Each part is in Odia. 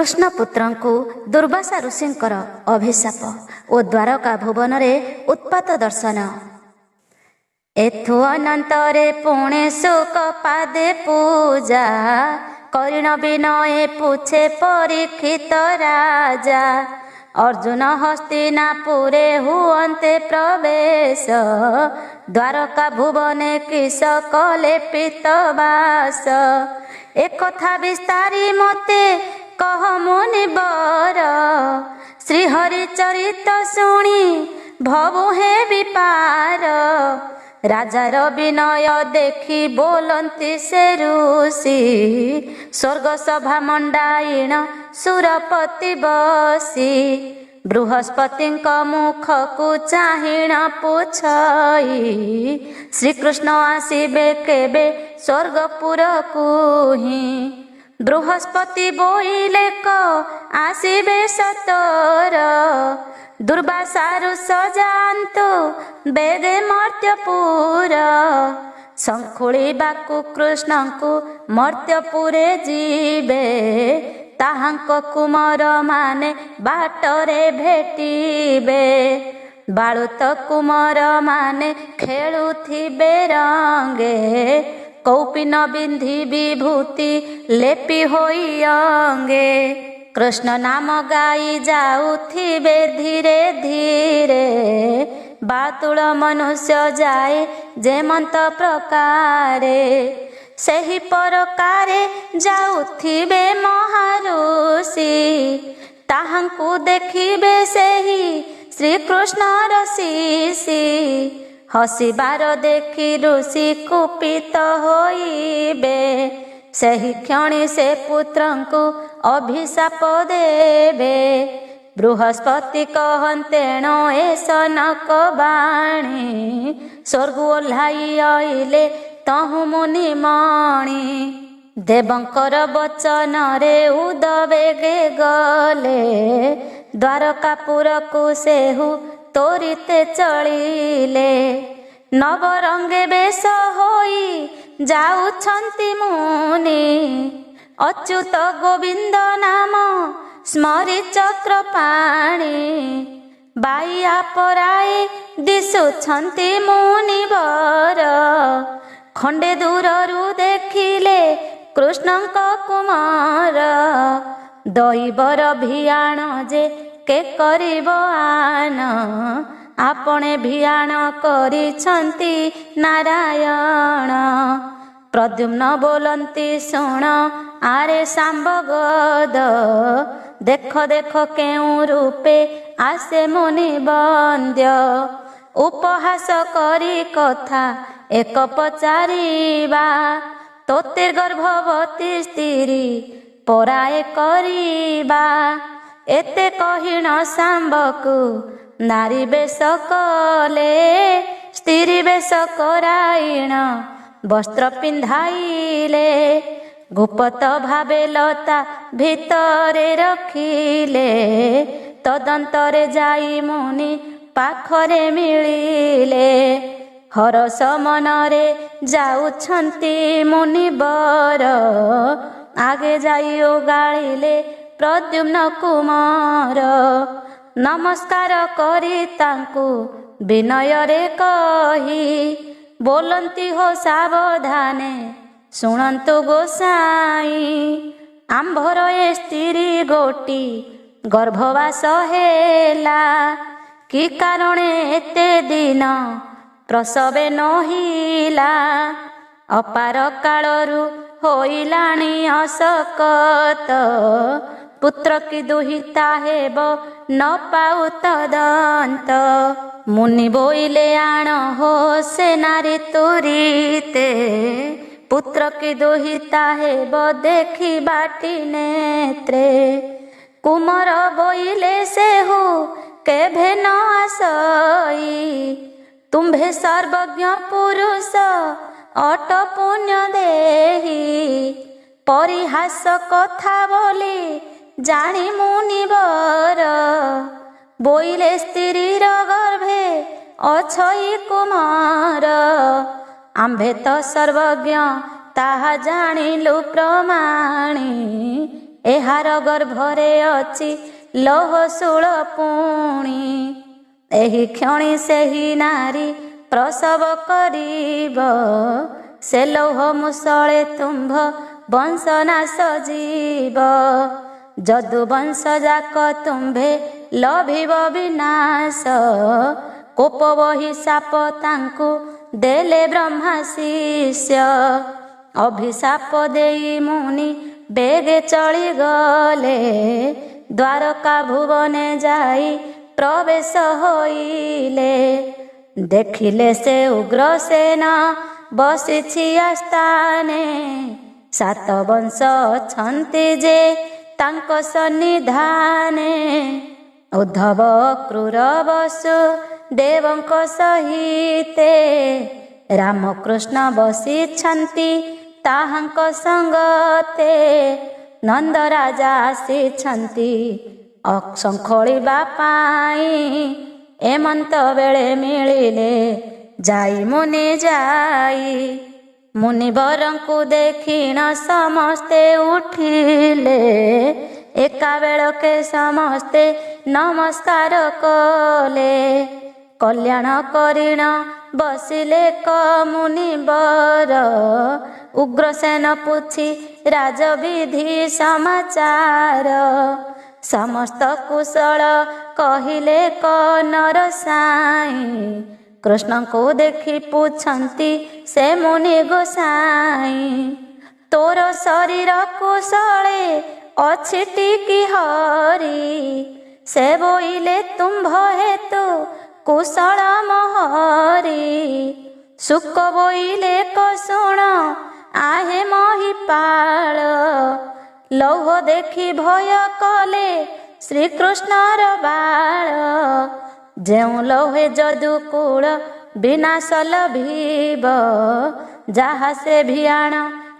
कृष्णपुत्र को दुर्वासा ऋषिंकर अभिशाप और द्वारका भुवन में उत्पात दर्शन। एथु अनंतरे पुणे सुक पादे पूजा करिण विनये पूछे परीक्षित राजा। अर्जुन हस्तिनापुरे हुअन्ते प्रवेश द्वारका भुवने किस कले पीतवास। एक कथा विस्तारी मते कह मुनिवर श्रीहरि चरित शुणी भवु हे विपार। राजार विनय देखी बोलंती से ऋषि स्वर्ग सभा मंडाइण सुरपति बसी। बृहस्पति मुख को चाहिण पूछई श्रीकृष्ण आसिबे केबे स्वर्गपुर को ही। बृहस्पति बोइले क आसिबे सतर दुर्वासारु सजान्तु बेगे मर्त्यपुर। संखुली बाकु कृष्ण को मर्त्यपुरे जीवे ताहांक कुमार माने बाटरे भेटिबे। बालुत कुमार माने खेलुथिबे रंगे कौपिन बिंधी विभूति लेपी होई अंगे। कृष्ण नाम गाई जाउथिबे धीरे धीरे बातुल मनुष्य जाए जेमंत प्रकारे। सही प्रकारे जाउथिबे महाऋषि ताहांकु देखिबे सही श्रीकृष्ण रसीसी। हसिबार देखी ऋषि कुपित होइबे सही क्षणी से पुत्र को अभिशाप देवे। बृहस्पति कहन्तेण एस नक बाणी स्वर्ग ओह्लाई आइले तहु मुनि मणि। देवंकर वचन रे उदवेगे गले द्वारकापुर को सेहु तोरिते चलिले। नवरंगे बेश होई जाउछन्ति मुनि अच्युत गोविंद नाम स्मरि चक्र पाणी। बाइया पराए दिशुछन्ति मुनिवर खंडे दूररू देखिले कृष्णଙ୍କ कुमार। दैवर भियाण जे के करिब आन आपणे भियाण करिछन्ति नारायण। प्रद्युम्न बोलन्ति शुण आरे सांबगद देख देख केउ रूपे आसे मुनि बंद्य। उपहास करी कथा एक पचारिबा तोते गर्भवती स्त्री पराए करिबा। एते कहिण सांबकु नारी बेश कले स्त्री बेश कराइण वस्त्र पिंधाइले। गुप्त भावे लता भितरे रखिले तदंतरे जाई मुनि पाखरे मिलिले। हरस मनरे जाउछन्ति मुनिवर आगे जाई ओगाळिले प्रद्युम्न कुमार। नमस्कार करी तांकु विनय रे कही बोलंती हो सावधाने शुणन्तु गोसाई। आंभर ए स्त्री गोटी गर्भवास हेला कि कारणे एते दिन प्रसवे नहिला। अपार कालरू होइलाणी असकत पुत्र की दुहिता हेब न पाउ तदंत। मुनि बोइले आण हो से नारी तुरीते पुत्र की दुहिता हेब देखी बाटी नेत्रे। कुमार बोइले से हो केभे न आसई तुम्भे सर्वज्ञ पुरुष अट पुण्य देही। परिहास कथा बोली जानी मुनिवर बोइले स्त्रीर गर्भे अछई कुमार। आम्भे तो सर्वज्ञ ताहा जानिलु प्रमाणी ଏହାର ଗର୍ଭରେ ଅଛି ଲୌହ ଶୂଳ ପୁଣି। ଏହି କ୍ଷଣି ସେହି ନାରୀ ପ୍ରସବ କରିବ, ସେ ଲୌହ ମୁଷଳେ ତୁମ୍ଭ ବଂଶ ନାଶ ଯିବ। ଯଦୁ ବଂଶ ଯାକ ତୁମ୍ଭେ ଲଭିବ ବିନାଶ, କୋପ ବହି ସାପ ତାଙ୍କୁ ଦେଲେ ବ୍ରହ୍ମା ଶିଷ୍ୟ। ଅଭିଶାପ ଦେଇ ମୁନି ବେଗେ ଚଳିଗଲେ, ଦ୍ୱାରକା ଭୁବନେ ଯାଇ ପ୍ରବେଶ ହୋଇଲେ। ଦେଖିଲେ ସେ ଉଗ୍ରସେନ ବସିଛି ଆସ୍ଥାନେ, ସାତ ବଂଶ ଅଛନ୍ତି ଯେ ତାଙ୍କ ସନ୍ନିଧାନେ। ଉଦ୍ଧବ କ୍ରୂର ବସୁ ଦେବଙ୍କ ସହିତେ, ରାମକୃଷ୍ଣ ବସିଛନ୍ତି ତାହାଙ୍କ ସଙ୍ଗତେ। ନନ୍ଦ ରାଜା ଆସିଛନ୍ତି ଅଶଙ୍ଖୋଳିବା ପାଇଁ, ଏମନ୍ତ ବେଳେ ମିଳିଲେ ଯାଇ ମୁନି ଯାଇ। ମୁନିବରଙ୍କୁ ଦେଖିଣ ସମସ୍ତେ ଉଠିଲେ, ଏକାବେଳକେ ସମସ୍ତେ ନମସ୍କାର କଲେ। କଲ୍ୟାଣ କରିଣ ବସିଲେ କ ମୁନିବର, ଉଗ୍ରସେନ ପୁଛି ରାଜବିଧି ସମାଚାର। ସମସ୍ତ କୁଶଳ କହିଲେ କ ନରସାଇଁ, କୃଷ୍ଣଙ୍କୁ ଦେଖି ପୁଛନ୍ତି ସେ ମୁନି ଗୋସାଇଁ। ତୋର ଶରୀର କୁଶଳେ ଅଛି ଟିକି ହରି, ସେ ବୋଇଲେ ତୁମ୍ଭ ହେତୁ କୁଶଳ ମହରି। ଶୁକ ବୋଇଲେ କ ଶୁଣ ଆହେ ମହିପାଳ, ଲୌହ ଦେଖି ଭୟ କଲେ ଶ୍ରୀକୃଷ୍ଣର ବାଳ। ଯେଉଁ ଲୌହେ ଯଦୁ କୂଳ ବିନାଶ ଲଭିବ, ଯାହା ସେ ଭିଆଣ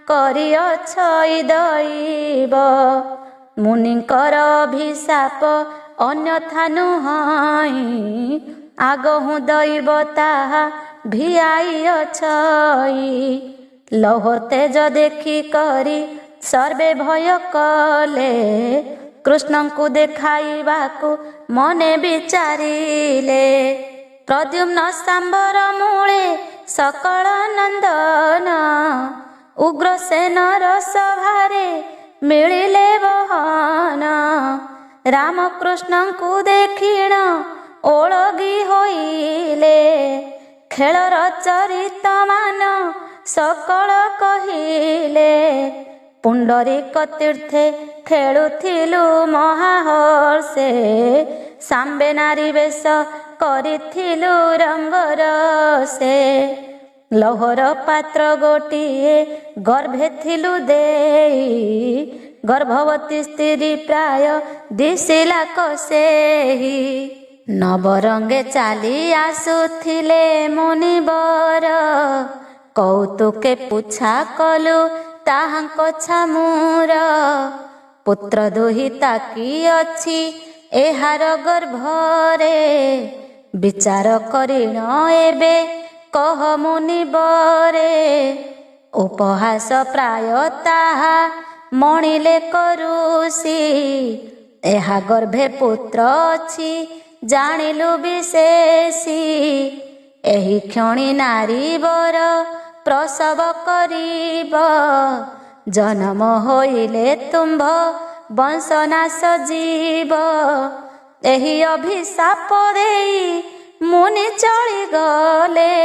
କରିଅଛ ଦଇବ। ମୁନିଙ୍କର ଅଭିଶାପ ଅନ୍ୟଥା ନୁହଁ, ଆଗହୁଁ ଦଇବ ତାହା ଭିଆଇଅଛ। ଲୌହ ତେଜ ଦେଖି କରି ସର୍ବେ ଭୟ କଲେ, କୃଷ୍ଣଙ୍କୁ ଦେଖାଇବାକୁ ମନେ ବିଚାରିଲେ। ପ୍ରଦ୍ୟୁମ୍ନ ସାମ୍ବର ମୂଳେ ସକଳ ନନ୍ଦନ, ଉଗ୍ରସେନର ସଭାରେ ମିଳିଲେ ବହନ। ରାମକୃଷ୍ଣଙ୍କୁ ଦେଖିଣ ଓଳଗି ହୋଇଲେ, ଖେଳର ଚରିତ ମାନ ସକଳ କହିଲେ। ପୁଣ୍ଡରୀକ ତୀର୍ଥେ ଖେଳୁଥିଲୁ ମହାହର୍ଷେ, ସାମ୍ବେ ନାରୀ ବେଶ କରିଥିଲୁ ରଙ୍ଗରସେ। ଲୌହର ପାତ୍ର ଗୋଟିଏ ଗର୍ଭେ ଥିଲୁ ଦେଇ, ଗର୍ଭବତୀ ସ୍ତ୍ରୀ ପ୍ରାୟ ଦିଶିଲା କସେହି। ନବରଙ୍ଗେ ଚାଲି ଆସୁଥିଲେ ମୁନିବର, କୌତୁକେ ପୁଛା କଲୁ ତାହାଙ୍କ ଛାମୁର। ପୁତ୍ର ଦୁହିତା କି ଅଛି ଏହାର ଗର୍ଭରେ, ବିଚାର କରିଣ ଏବେ କହ ମୁନିବରେ। ଉପହାସ ପ୍ରାୟ ତାହା ମଣିଲେ କରୁସି, ଏହା ଗର୍ଭେ ପୁତ୍ର ଅଛି ଜାଣିଲୁ ବିଶେଷି। ଏହି କ୍ଷଣି ନାରୀ ବର ପ୍ରସବ କରିବ, ଜନମ ହୋଇଲେ ତୁମ୍ଭ ବଂଶ ନାଶ ଯିବ। ଏହି ଅଭିଶାପ ଦେଇ ମୁନି ଚଳିଗଲେ,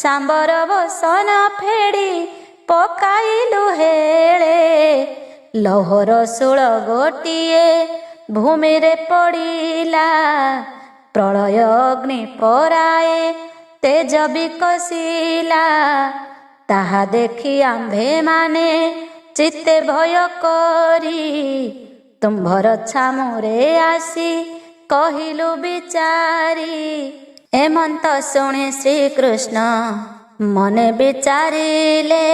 ସାମ୍ବର ବସନ ଫେଡ଼ି ପକାଇଲୁ ହେଳେ। ଲୌହର ଶୂଳ ଗୋଟିଏ ଭୂମିରେ ପଡ଼ିଲା, ପ୍ରଳୟ ଅଗ୍ନି ପରାଏ ତେଜ ବିକଶିଲା। ତାହା ଦେଖି ଆମ୍ଭେମାନେ ଚିତ୍ତେ ଭୟ କରି, ତୁମ୍ଭର ଛାମୁରେ ଆସି କହିଲୁ ବିଚାରି। ଏମନ୍ତ ଶୁଣି ଶ୍ରୀକୃଷ୍ଣ ମନେ ବିଚାରିଲେ,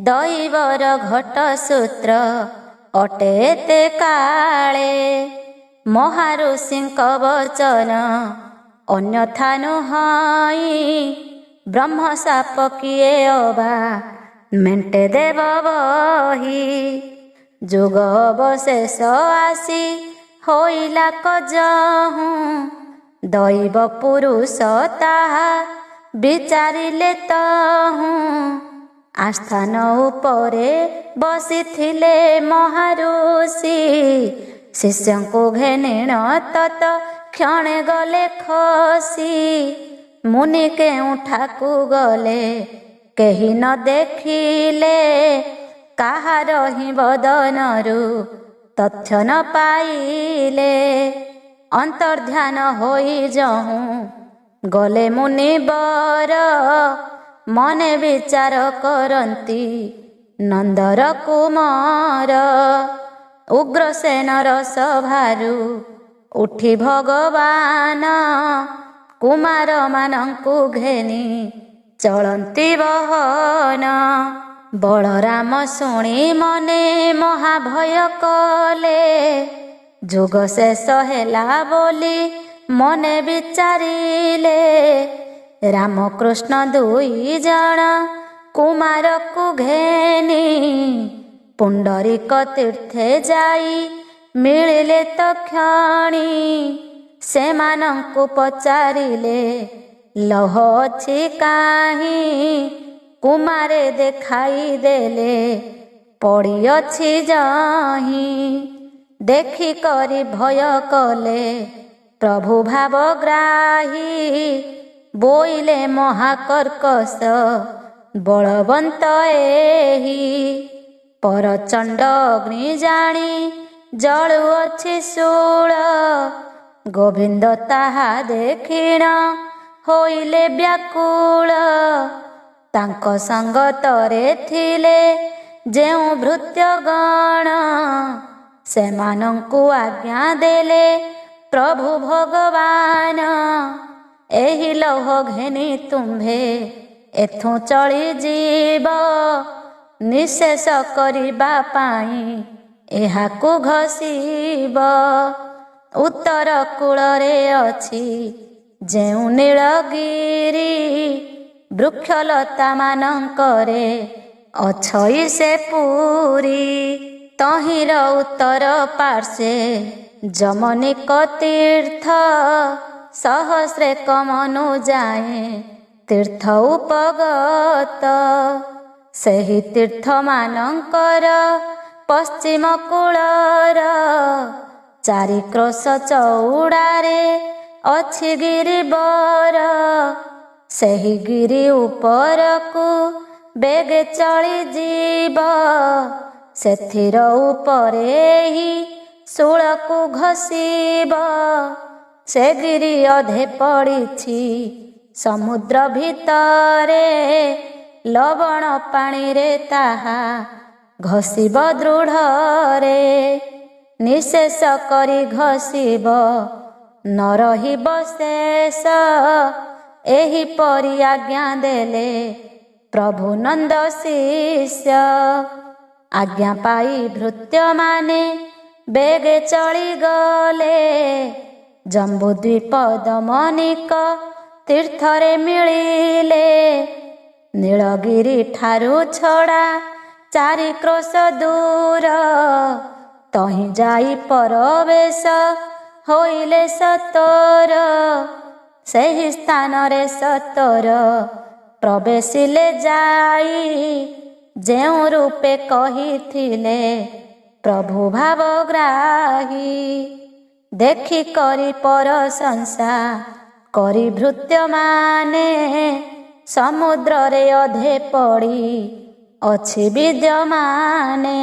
ଦୈବର ଘଟ ସୂତ୍ର ଅଟେ ତେ କାଳେ। ମହାଋଷିଙ୍କ ବଚନ ଅନ୍ୟଥା ନୁହଁ, ବ୍ରହ୍ମ ସାପ କିଏ ଅବା ମେଣ୍ଟେ ଦେବ ବହି। ଯୁଗ ଅବଶେଷ ଆସି ହୋଇଲା କଜହୁଁ, ଦୈବ ପୁରୁଷ ତାହା ବିଚାରିଲେ ତହୁଁ। ଆସ୍ଥାନ ଉପରେ ବସିଥିଲେ ମହାରୁଷି, ଶିଷ୍ୟଙ୍କୁ ଘେନିଣ ତତ କ୍ଷଣେ ଗଲେ ଖସି। ମୁନି କେଉଁଠାକୁ ଗଲେ କେହି ନ ଦେଖିଲେ, କାହାର ହିଁ ବଦନରୁ ତଥ୍ୟ ନ ପାଇଲେ। ଅନ୍ତର୍ଧ୍ୟାନ ହୋଇ ଯହୁଁ ଗଲେ ମୁନିବର, ମନେ ବିଚାର କରନ୍ତି ନନ୍ଦର କୁମାର। ଉଗ୍ରସେନର ସଭାରୁ ଉଠି ଭଗବାନ, କୁମାରମାନଙ୍କୁ ଘେନି ଚଳନ୍ତି ବହନ। ବଳରାମ ଶୁଣି ମନେ ମହାଭୟ କଲେ, ଯୁଗ ଶେଷ ହେଲା ବୋଲି ମନେ ବିଚାରିଲେ। ରାମକୃଷ୍ଣ ଦୁଇ ଜଣ କୁମାରକୁ ଘେନି, ପୁଣ୍ଡରୀକ ତୀର୍ଥେ ଯାଇ ମିଳିଲେ ତକ୍ଷଣି। ସେମାନଙ୍କୁ ପଚାରିଲେ ଲୌହ ଅଛି କାହିଁ, କୁମାରେ ଦେଖାଇ ଦେଲେ ପଡ଼ିଅଛି ଯହିଁ। ଦେଖି କରି ଭୟ କଲେ ପ୍ରଭୁ ଭାବଗ୍ରାହୀ, ବୋଇଲେ ମହାକର୍କଶ ବଳବନ୍ତ ଏହି। ପରଚଣ୍ଡ ଅଗ୍ନି ଜାଣି ଜଳୁଅଛି ଶୂଳ, ଗୋବିନ୍ଦ ତାହା ଦେଖିଣ ହୋଇଲେ ବ୍ୟାକୁଳ। ତାଙ୍କ ସଙ୍ଗତରେ ଥିଲେ ଯେଉଁ ଭୃତ୍ୟଗଣ, ସେମାନଙ୍କୁ ଆଜ୍ଞା ଦେଲେ ପ୍ରଭୁ ଭଗବାନ। ଏହି ଲୌହ ଘେନି ତୁମ୍ଭେ ଏଥୁଁ ଚଳିଯିବ, ନିଶେଷ କରିବା ପାଇଁ ଏହାକୁ ଘଷିବ। ଉତ୍ତର କୂଳରେ ଅଛି ଯେଉଁ ନୀଳଗିରି, ବୃକ୍ଷଲତା ମାନଙ୍କରେ ଅଛଇ ସେ ପୁରୀ। ତହିଁର ଉତ୍ତର ପାର୍ଶ୍ୱେ ଯମନିକ ତୀର୍ଥ, ସହସ୍ରେ କମନୁ ଯାଏ ତୀର୍ଥ ଉପଗତ। ସେହି ତୀର୍ଥମାନଙ୍କର ପଶ୍ଚିମ କୂଳର ଚାରିକ୍ରୋଶ ଚଉଡ଼ାରେ ଅଛି ଗିରିବର। ସେହି ଗିରି ଉପରକୁ ବେଗେ ଚଳିଯିବ, ସେଥିର ଉପରେ ହିଁ ଶୂଳକୁ ଘଷିବ। ସେ ଗିରି ଅଧେ ପଡ଼ିଛି ସମୁଦ୍ର ଭିତରେ, ଲବଣ ପାଣିରେ ତାହା ଘଷିବ ଦୃଢ଼ରେ। ନିଶେଷ କରି ଘଷିବ ନ ରହିବ ଶେଷ, ଏହିପରି ଆଜ୍ଞା ଦେଲେ ପ୍ରଭୁ ନନ୍ଦ ଶିଷ୍ୟ। ଆଜ୍ଞା ପାଇ ଭୃତ୍ୟମାନେ ବେଗେ ଚଳିଗଲେ, ଜମ୍ବୁଦ୍ୱୀପ ଦମନିକ ତୀର୍ଥରେ ମିଳିଲେ। ନୀଳଗିରି ଠାରୁ ଛଡ଼ା ଚାରିକ୍ରୋଶ ଦୂର, ତହିଁ ଯାଇ ପରବେଶ ହୋଇଲେ ସତର। ସେହି ସ୍ଥାନରେ ସତର ପ୍ରବେଶିଲେ ଯାଇ, ଯେଉଁ ରୂପେ କହିଥିଲେ ପ୍ରଭୁ ଭାବଗ୍ରାହୀ। ଦେଖି କରି ପ୍ରଶଂସା କରି ଭୃତ୍ୟମାନେ, ସମୁଦ୍ରରେ ଅଧେ ପଡ଼ି ଅଛି ବିଦ୍ୟମାନେ।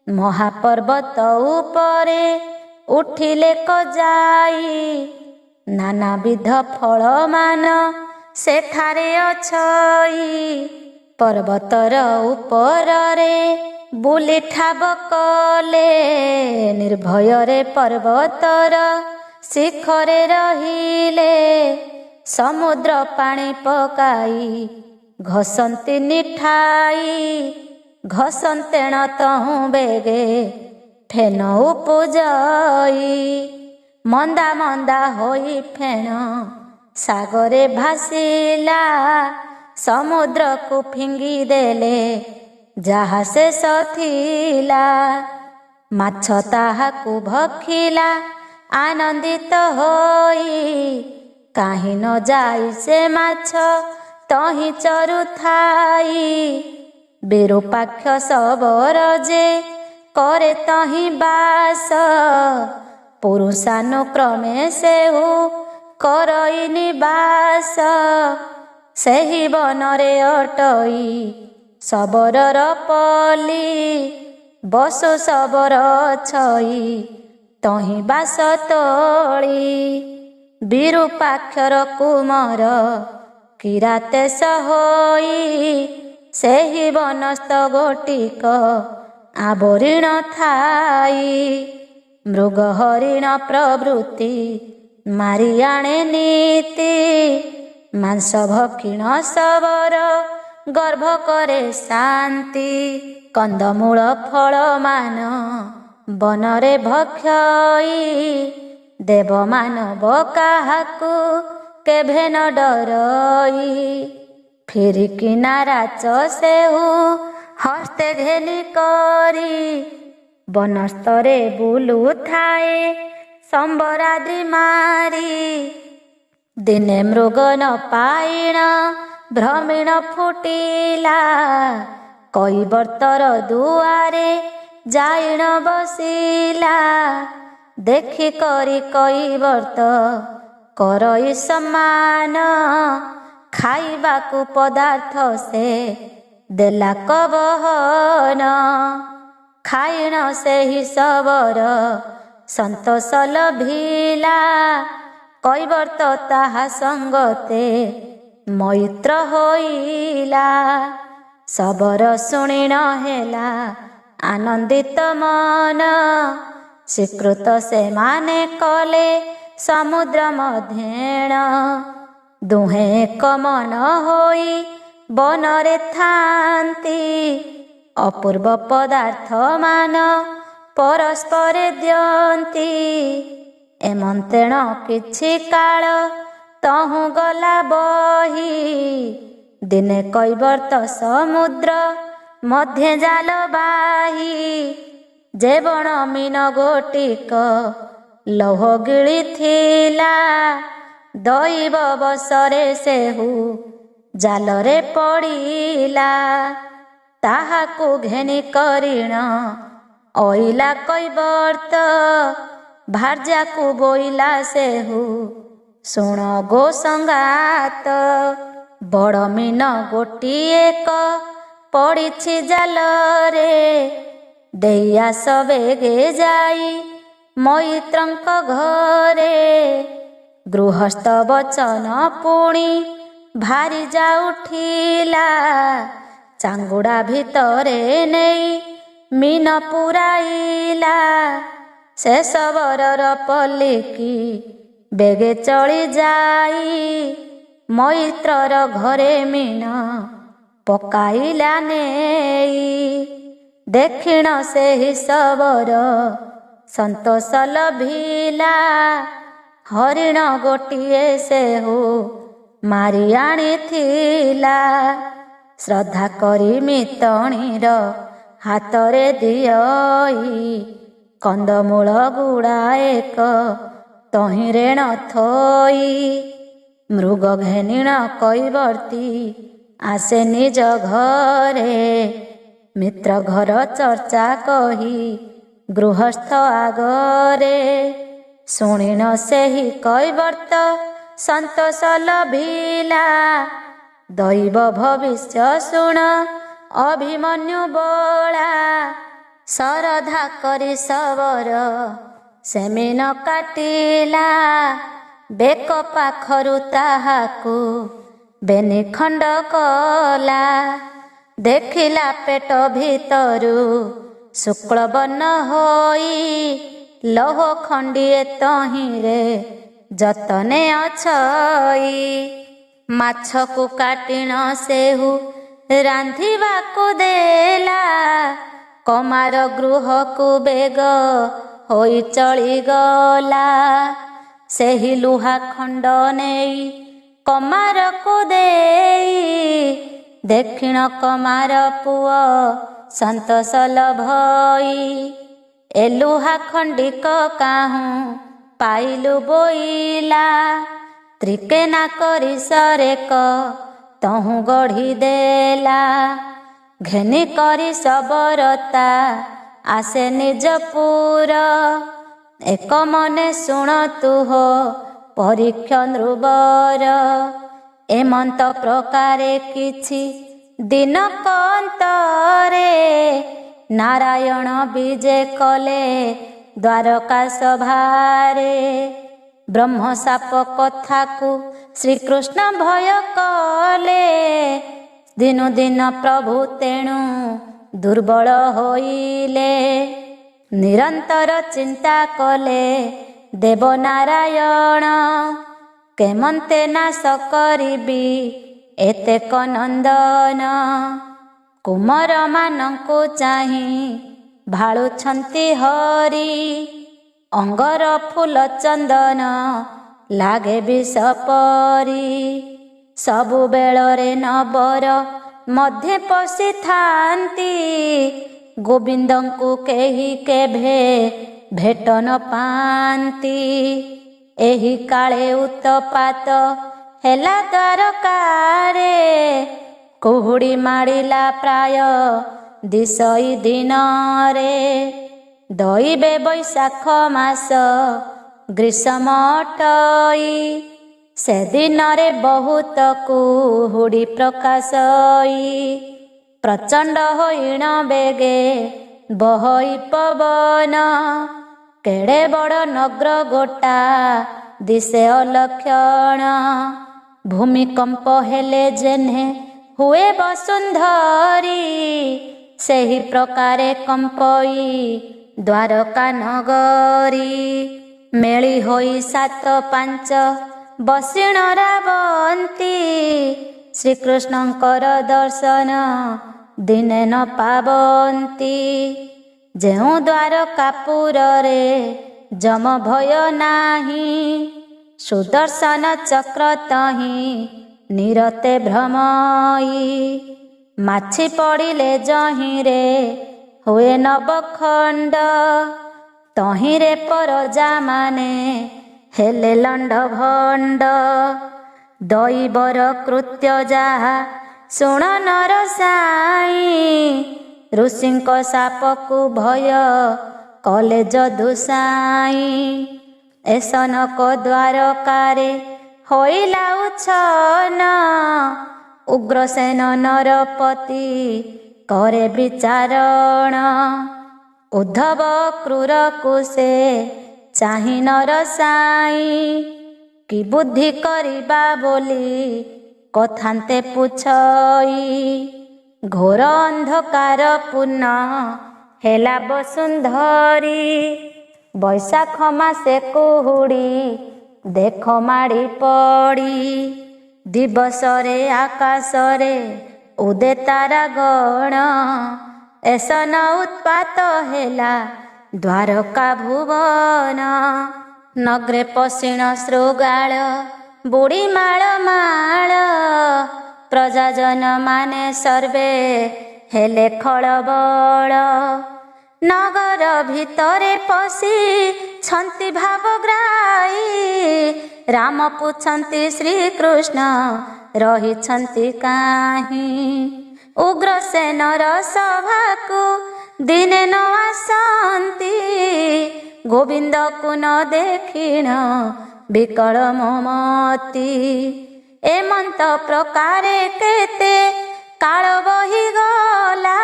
ମହାପର୍ବତ ଉପରେ ଉଠିଲେ କଜାଇ, ନାନାବିଧ ଫଳମାନ ସେଠାରେ ଅଛଇ। ପର୍ବତର ଉପରରେ ବୁଲି ଠାବ କଲେ, ନିର୍ଭୟରେ ପର୍ବତର ଶିଖରେ ରହିଲେ। ସମୁଦ୍ର ପାଣି ପକାଇ ଘଷନ୍ତି ନିଠାଇ, ଘଷନ୍ତେଣ ତହୁଁ ବେଗେ ଫେନ ଉପୁଜଇ। ମନ୍ଦା ମନ୍ଦା ହୋଇ ଫେଣ ସାଗରେ ଭାସିଲା, ସମୁଦ୍ରକୁ ଫିଙ୍ଗି ଦେଲେ ଯାହା ଶେଷ ଥିଲା। ମାଛ ତାହାକୁ ଭକ୍ଷିଲା ଆନନ୍ଦିତ ହୋଇ, କାହିଁ ନ ଯାଇ ସେ ମାଛ ତହିଁ ଚରୁଥାଇ। ବିରୂପାକ୍ଷ ଶବର ଯେ କରେ ତହିଁ ବାସ, ପୁରୁଷାନୁକ୍ରମେ ସେହୁ କରଇ ନିବାସ। ସେହି ବନରେ ଅଟଇ ଶବରର ପଲି, ବସୁ ଶବର ଛଇ ତହିଁ ବାସ ତୋଳି। ବିରୂପାକ୍ଷର କୁମର କିରାତେଶ ହୋଇ, ସେହି ବନସ୍ଥ ଗୋଟିକ ଆବରିଣ ଥାଇ। ମୃଗ ହରିଣ ପ୍ରଭୃତି ମାରି ଆଣେ ନୀତି, ମାଂସ ଭକ୍ଷିଣ ଶବର ଗର୍ଭ କରେ ଶାନ୍ତି। କନ୍ଦମୂଳ ଫଳମାନ ବନରେ ଭକ୍ଷଇ, ଦେବ ମାନବ କାହାକୁ କେଭେ ନ ଡରଇ। ଫିରିକିନା ରାଚ ସେହୁ ହସ୍ତେ ଘେନି କରି, ବନସ୍ତରେ ବୁଲୁଥାଏ ସମ୍ବରାଦ୍ରି ମାରି। ଦିନେ ମୃଗ ନ ପାଇଣ ଭ୍ରମିଣ ଫୁଟିଲା, କୈବର୍ତ୍ତର ଦୁଆରେ ଯାଇଣ ବସିଲା। ଦେଖି କରି କୈବର୍ତ୍ତ କରଇ ସମ୍ମାନ, ଖାଇବାକୁ ପଦାର୍ଥ ସେ ଦେଲା କବହନ। ଖାଇଣ ସେହି ଶବର ସନ୍ତୋଷ ଲଭିଲା, କୈବର୍ତ୍ତ ତାହା ସଙ୍ଗତେ ମୈତ୍ର ହୋଇଲା। ଶବର ଶୁଣିଣ ହେଲା ଆନନ୍ଦିତ ମନ, ସ୍ୱୀକୃତ ସେମାନେ କଲେ ସମୁଦ୍ର ମଧ୍ୟେଣ। ଦୁହେଁ ଏକ ମନ ହୋଇ ବନରେ ଥାନ୍ତି, ଅପୂର୍ବ ପଦାର୍ଥ ମାନ ପରସ୍ପରେ ଦିଅନ୍ତି। ଏମନ୍ତେଣ କିଛି କାଳ ତହୁଁ ଗଲା ବହି, ଦିନେ କୈବର୍ତ୍ତ ସମୁଦ୍ର ମଧ୍ୟେ ଜାଲ ବାହି। ଯେ ବଣ ମୀନ ଗୋଟିକ ଲୌହ ଗିଳିଥିଲା, ଦୈବ ବଶରେ ସେହୁ ଜାଲରେ ପଡ଼ିଲା। ତାହାକୁ ଘେନି କରିଣ ଅଇଲା କୈବର୍ତ୍ତ, ଭାର୍ଯ୍ୟାକୁ ବୋଇଲା ସେହୁ ଶୁଣ ଗୋ ସଙ୍ଗାତ। ବଡ଼ ମୀନ ଗୋଟିଏକ ପଡ଼ିଛି ଜାଲରେ, ଦେଇ ଆସ ବେଗେ ଯାଇ ମୈତ୍ରଙ୍କ ଘରେ। ଗୃହସ୍ଥ ବଚନ ପୁଣି ଭାରି ଯାଉଠିଲା, ଚାଙ୍ଗୁଡ଼ା ଭିତରେ ନେଇ ମୀନ ପୁରାଇଲା। ସେ ଶବରର ପଲିକି ବେଗେ ଚଳି ଯାଇ, ମୈତ୍ରର ଘରେ ମୀନ ପକାଇଲା ନେଇ। ଦେଖିଣ ସେହି ଶବର ସନ୍ତୋଷ ଲଭିଲା, ହରିଣ ଗୋଟିଏ ସେହୁ ମାରି ଆଣିଥିଲା। ଶ୍ରଦ୍ଧା କରି ମିତଣୀର ହାତରେ ଦିଅଇ, କନ୍ଦମୂଳ ଗୁଡ଼ାଏକ ତହିଁରେ ନ ଥୋଇ। ମୃଗ ଘେନିଣ କୈବର୍ତ୍ତୀ ଆସେ ନିଜ ଘରେ, ମିତ୍ର ଘର ଚର୍ଚ୍ଚା କହି ଗୃହସ୍ଥ ଆଗରେ। ଶୁଣିଣ ସେହି କୈବର୍ତ୍ତ ସନ୍ତୋଷ ଲଭିଲା, ଦୈବ ଭବିଷ୍ୟ ଶୁଣ ଅଭିମନ୍ୟୁ ବୋଳା। ଶରଧା କରି ଶବର ସେ ମୀନ କାଟିଲା, ବେକ ପାଖରୁ ତାହାକୁ ବେନି ଖଣ୍ଡ କଲା। ଦେଖିଲା ପେଟ ଭିତରୁ ଶୁକ୍ଳ ବର୍ଣ୍ଣ ହୋଇ, ଲୌହ ଖଣ୍ଡିଏ ତହିଁରେ ଯତନେ ଅଛଇ। ମାଛକୁ କାଟିଣ ସେହୁ ରାନ୍ଧିବାକୁ ଦେଲା, କମାର ଗୃହକୁ ବେଗ ହୋଇ ଚଳିଗଲା। ସେହି ଲୁହା ଖଣ୍ଡ ନେଇ କମାରକୁ ଦେଇ, दक्षिण कमार पुआ संतोषल भई एलुहा खंडिक काहू पाइलु बोइला त्रिकेना करी सरेक तहु गढ़ी देला घेनी करी सबरता आसे निज पुर एक मने शुण तुह परीक्षा नृबर एमंत प्रकारे किछि दिन कंतरे नारायण विजे कले द्वारका सभारे ब्रह्मशाप कथा को श्रीकृष्ण भय कले दिनु दिन प्रभु तेणु दुर्बल होइले निरंतर चिंता कले देवनारायण केमंते नाश करिबी एतेक नंदन कुमार मानंकु चाहि भाळुछंती हरि अंगर फूल चंदन लागे विष परी सबु बेଳରେ नबर मध्य पशि थांती गोविंदंकु केही केभे भेट न पांती एही काले उत्पात हेला द्वारकारे कुहुड़ी माड़िला प्राय दिशई दिन रे दैबे बैशाख मास ग्रीष्म अटई से दिन रे बहुत कुहुड़ी प्रकाशई प्रचंड होइण बेगे बहई पवन केड़े बड़ नग्र गोटा दिशे अलक्षण भूमिकंप हेले जेने हुए वसुंधरी सेही प्रकारे कंपई द्वारका नगरी मेली होई 7-5 बसिण रावंती श्रीकृष्णंकर दर्शन दिने न पावंती जेउ द्वारकापुर रे जम भय नाही सुदर्शन चक्र तही निरते भ्रमई माछि पड़िले जहिरे हुए नवखंड तहिरे परजा माने हेले लंड भंड दैवर कृत्य जाहा शुण नर साई ऋषिंक सापकु भय कले जदुसाई एसनक द्वारकारे होइला उच्छन उग्रसेन नरपति करे विचारण उद्धव क्रूर कुसे चाहि नर साई कि बुद्धि करिबा बोली कथान्ते पुछई घोर अंधकार पूर्ण हेला वसुंधरी बैशाख मासे कुहुड़ी देख माड़ी पड़ी दिवसरे आकाशरे उदे तारा गण एसन उत्पात हेला द्वारका भुवन नगरे पशिण शृगाल बुड़ी माळ माळ प्रजाजन माने सर्वे हेले खळबळ नगर भितरे पशि छंती भावग्राही राम पुछंती श्रीकृष्ण रही छंती काहीं उग्रसेनर सभाकु दिने न आसंती गोविंद को न देखिण विकल ममती एमंत प्रकारे केते काल बही गला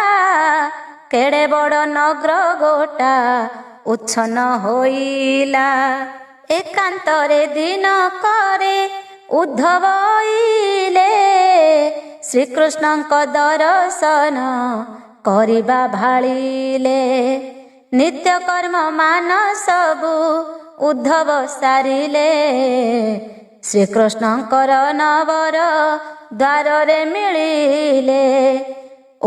केड़े बड़ नग्र गोटा उच्छन होइला एकांतरे दिन करे उद्धव आइले श्रीकृष्णଙ୍କ दर्शन करिबा भाळिले नित्य कर्म मान सबु उद्धव सारिले श्रीकृष्णଙ୍କର नवर द्वारे मिलिले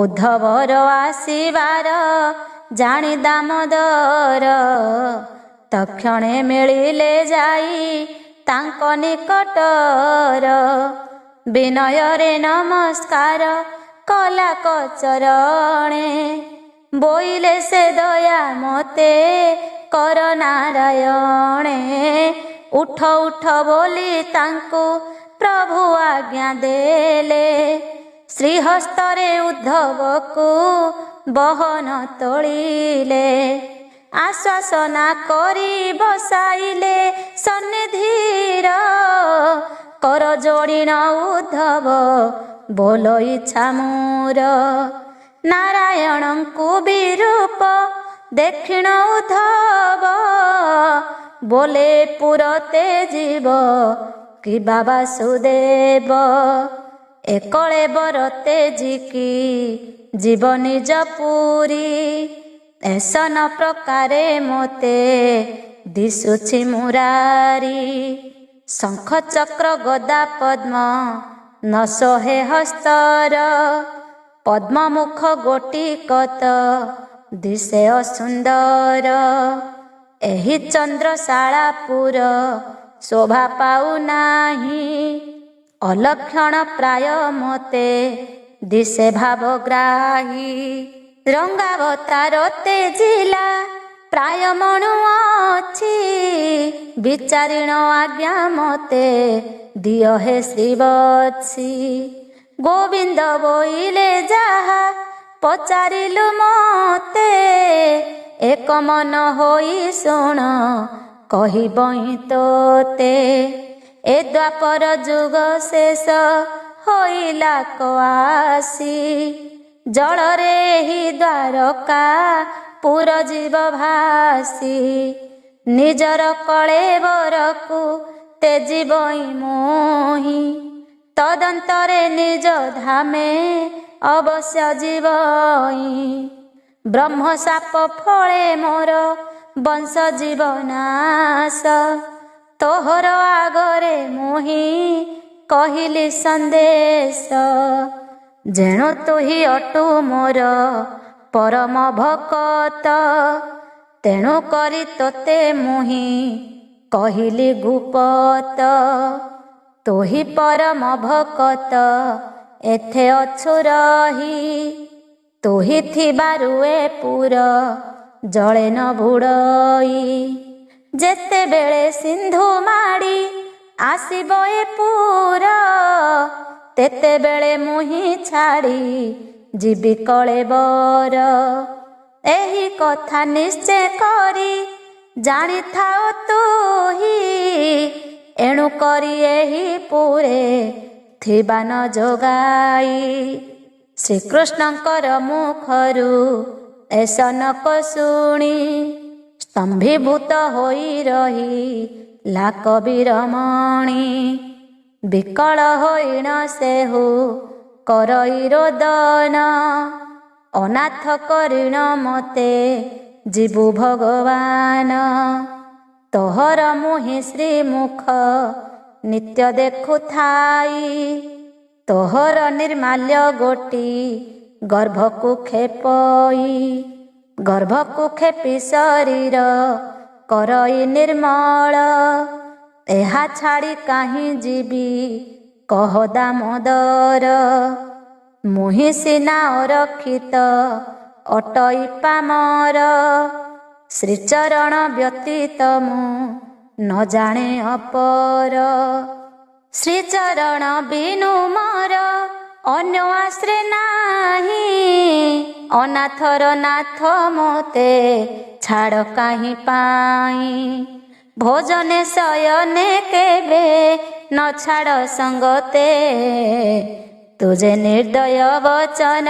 उद्धवर आसीबार जानी दामोदर तक्षणे मिलिले जाई तांको निकटर विनय रे नमस्कार କଲା କଚରଣେ। ବୋଇଲେ ସେ ଦୟା ମତେ କର ନାରାୟଣେ। ଉଠ ଉଠ ବୋଲି ତାଙ୍କୁ ପ୍ରଭୁ ଆଜ୍ଞା ଦେଲେ। ଶ୍ରୀହସ୍ତରେ ଉଦ୍ଧବକୁ ବହନ ତୋଳିଲେ। ଆଶ୍ୱାସନା କରି ବସାଇଲେ ସନ୍ନିଧିର। କର ଯୋଡ଼ିଣ ଉଦ୍ଧବ ବୋଲ ଇଚ୍ଛା ମୋର। ନାରାୟଣଙ୍କୁ ବିରୂପ ଦେଖିଣ ଉଦ୍ଧବ। ବୋଲେ ପୁରତେ ଯିବ କିବା ବାସୁଦେବ। ଏକଳେ ବରତେ ଜିକି ଯିବ ନିଜ ପୁରୀ। ଏସନ ପ୍ରକାରେ ମୋତେ ଦିଶୁଛି ମୁରାରୀ। ଶଙ୍ଖ ଚକ୍ର ଗଦା ପଦ୍ମ ନ ସହେ ହସ୍ତର। ପଦ୍ମମୁଖ ଗୋଟିକତ ଦିଶେ ଅସୁନ୍ଦର। ଏହି ଚନ୍ଦ୍ରଶାଳାପୁର ଶୋଭା ପାଉନାହିଁ। ଅଲକ୍ଷଣ ପ୍ରାୟ ମୋତେ ଦିଶେ ଭାବଗ୍ରାହୀ। ରଙ୍ଗାବତାର ତେଜିଲା ପ୍ରାୟ ମଣୁ ଅଛି। ବିଚାରିଣ ଆଜ୍ଞା ମତେ ଦିଅ ହେ ଶ୍ରୀବତ୍ସୀ। ଗୋବିନ୍ଦ ବୋଇଲେ ଯାହା ପଚାରିଲୁ ମତେ। ଏକ ମନ ହୋଇ ଶୁଣ କହିବଇଁ ତୋତେ। ଏ ଦ୍ୱାପର ଯୁଗ ଶେଷ ହୋଇଲା କଆସି। ଜଳରେ ଏହି ଦ୍ୱାରକା ପୁର ଯିବ ଭାସି। ନିଜର କଳେବରକୁ ତେଜିବଇଁ ମୋହି। ତଦନ୍ତରେ ନିଜ ଧାମେ ଅବଶ୍ୟ ଯିବଇଁ। ବ୍ରହ୍ମଶାପ ଫଳେ ମୋର ବଂଶ ଜୀବ ନାଶ। ତୋହର ଆଗରେ ମୁହିଁ କହିଲି ସନ୍ଦେଶ। ଯେଣୁ ତୁହି ଅଟୁ ମୋର ପରମ ଭକତ। ତେଣୁ କରି ତୋତେ ମୁହିଁ କହିଲି ଗୁପତ। ତୁହି ପରମ ଭକତ ଏଥେ ଅଛୁ ରହି। ତୁହି ଥିବାରୁ ଏ ପୁର ଜଳେ ନ ବୁଡ଼ଇ। ଯେତେବେଳେ ସିନ୍ଧୁ ମାଡ଼ି ଆସିବ ଏ ପୁର। ତେତେବେଳେ ମୁହିଁ ଛାଡ଼ି ଯିବି କଳେବର। ଏହି କଥା ନିଶ୍ଚୟ କରି ଜାଣିଥାଅ ତୁହି। ଏଣୁ କରି ଏହି ପୁରେ ଥିବା ନ ଯୋଗାଇ। ଶ୍ରୀକୃଷ୍ଣଙ୍କର ମୁଖରୁ ଏ ସନକ ଶୁଣି ସ୍ତମ୍ଭୀଭୂତ ହୋଇ ରହିଲା କବିରମଣି। ବିକଳ ହୋଇଣ ସେହୁ କରଇ ରୋଦନ। ଅନାଥ କରିଣ ମତେ ଯିବୁ ଭଗବାନ। ତୋହର ମୁହିଁ ଶ୍ରୀମୁଖ ନିତ୍ୟ ଦେଖୁଥାଇ। ତୋହର ନିର୍ମାଲ୍ୟ ଗୋଟି ଗର୍ଭକୁ ଖେପଇ। ଗର୍ଭକୁ ଖେପି ଶରୀର କରଇ ନିର୍ମଳ। ଏହା ଛାଡ଼ି କାହିଁ ଯିବି କହ ଦାମୋଦର। ମୁହିଁ ସିନା ଅରକ୍ଷିତ ଅଟଇ ପାମର। ଶ୍ରୀଚରଣ ବ୍ୟତୀତ ମୁଁ ନ ଜାଣେ ଅପର। ଶ୍ରୀଚରଣ ବିନୁ ମୋର ଅନ୍ୟ ଆଶ୍ରେ ନାହିଁ। ଅନାଥର ନାଥ ମୋତେ ଛାଡ଼ କାହିଁ ପାଇଁ। ଭୋଜନେ ଶୟନେ କେବେ ନ ଛାଡ଼ ସଙ୍ଗତେ। ତୁଜେ ନିର୍ଦ୍ଦୟ ବଚନ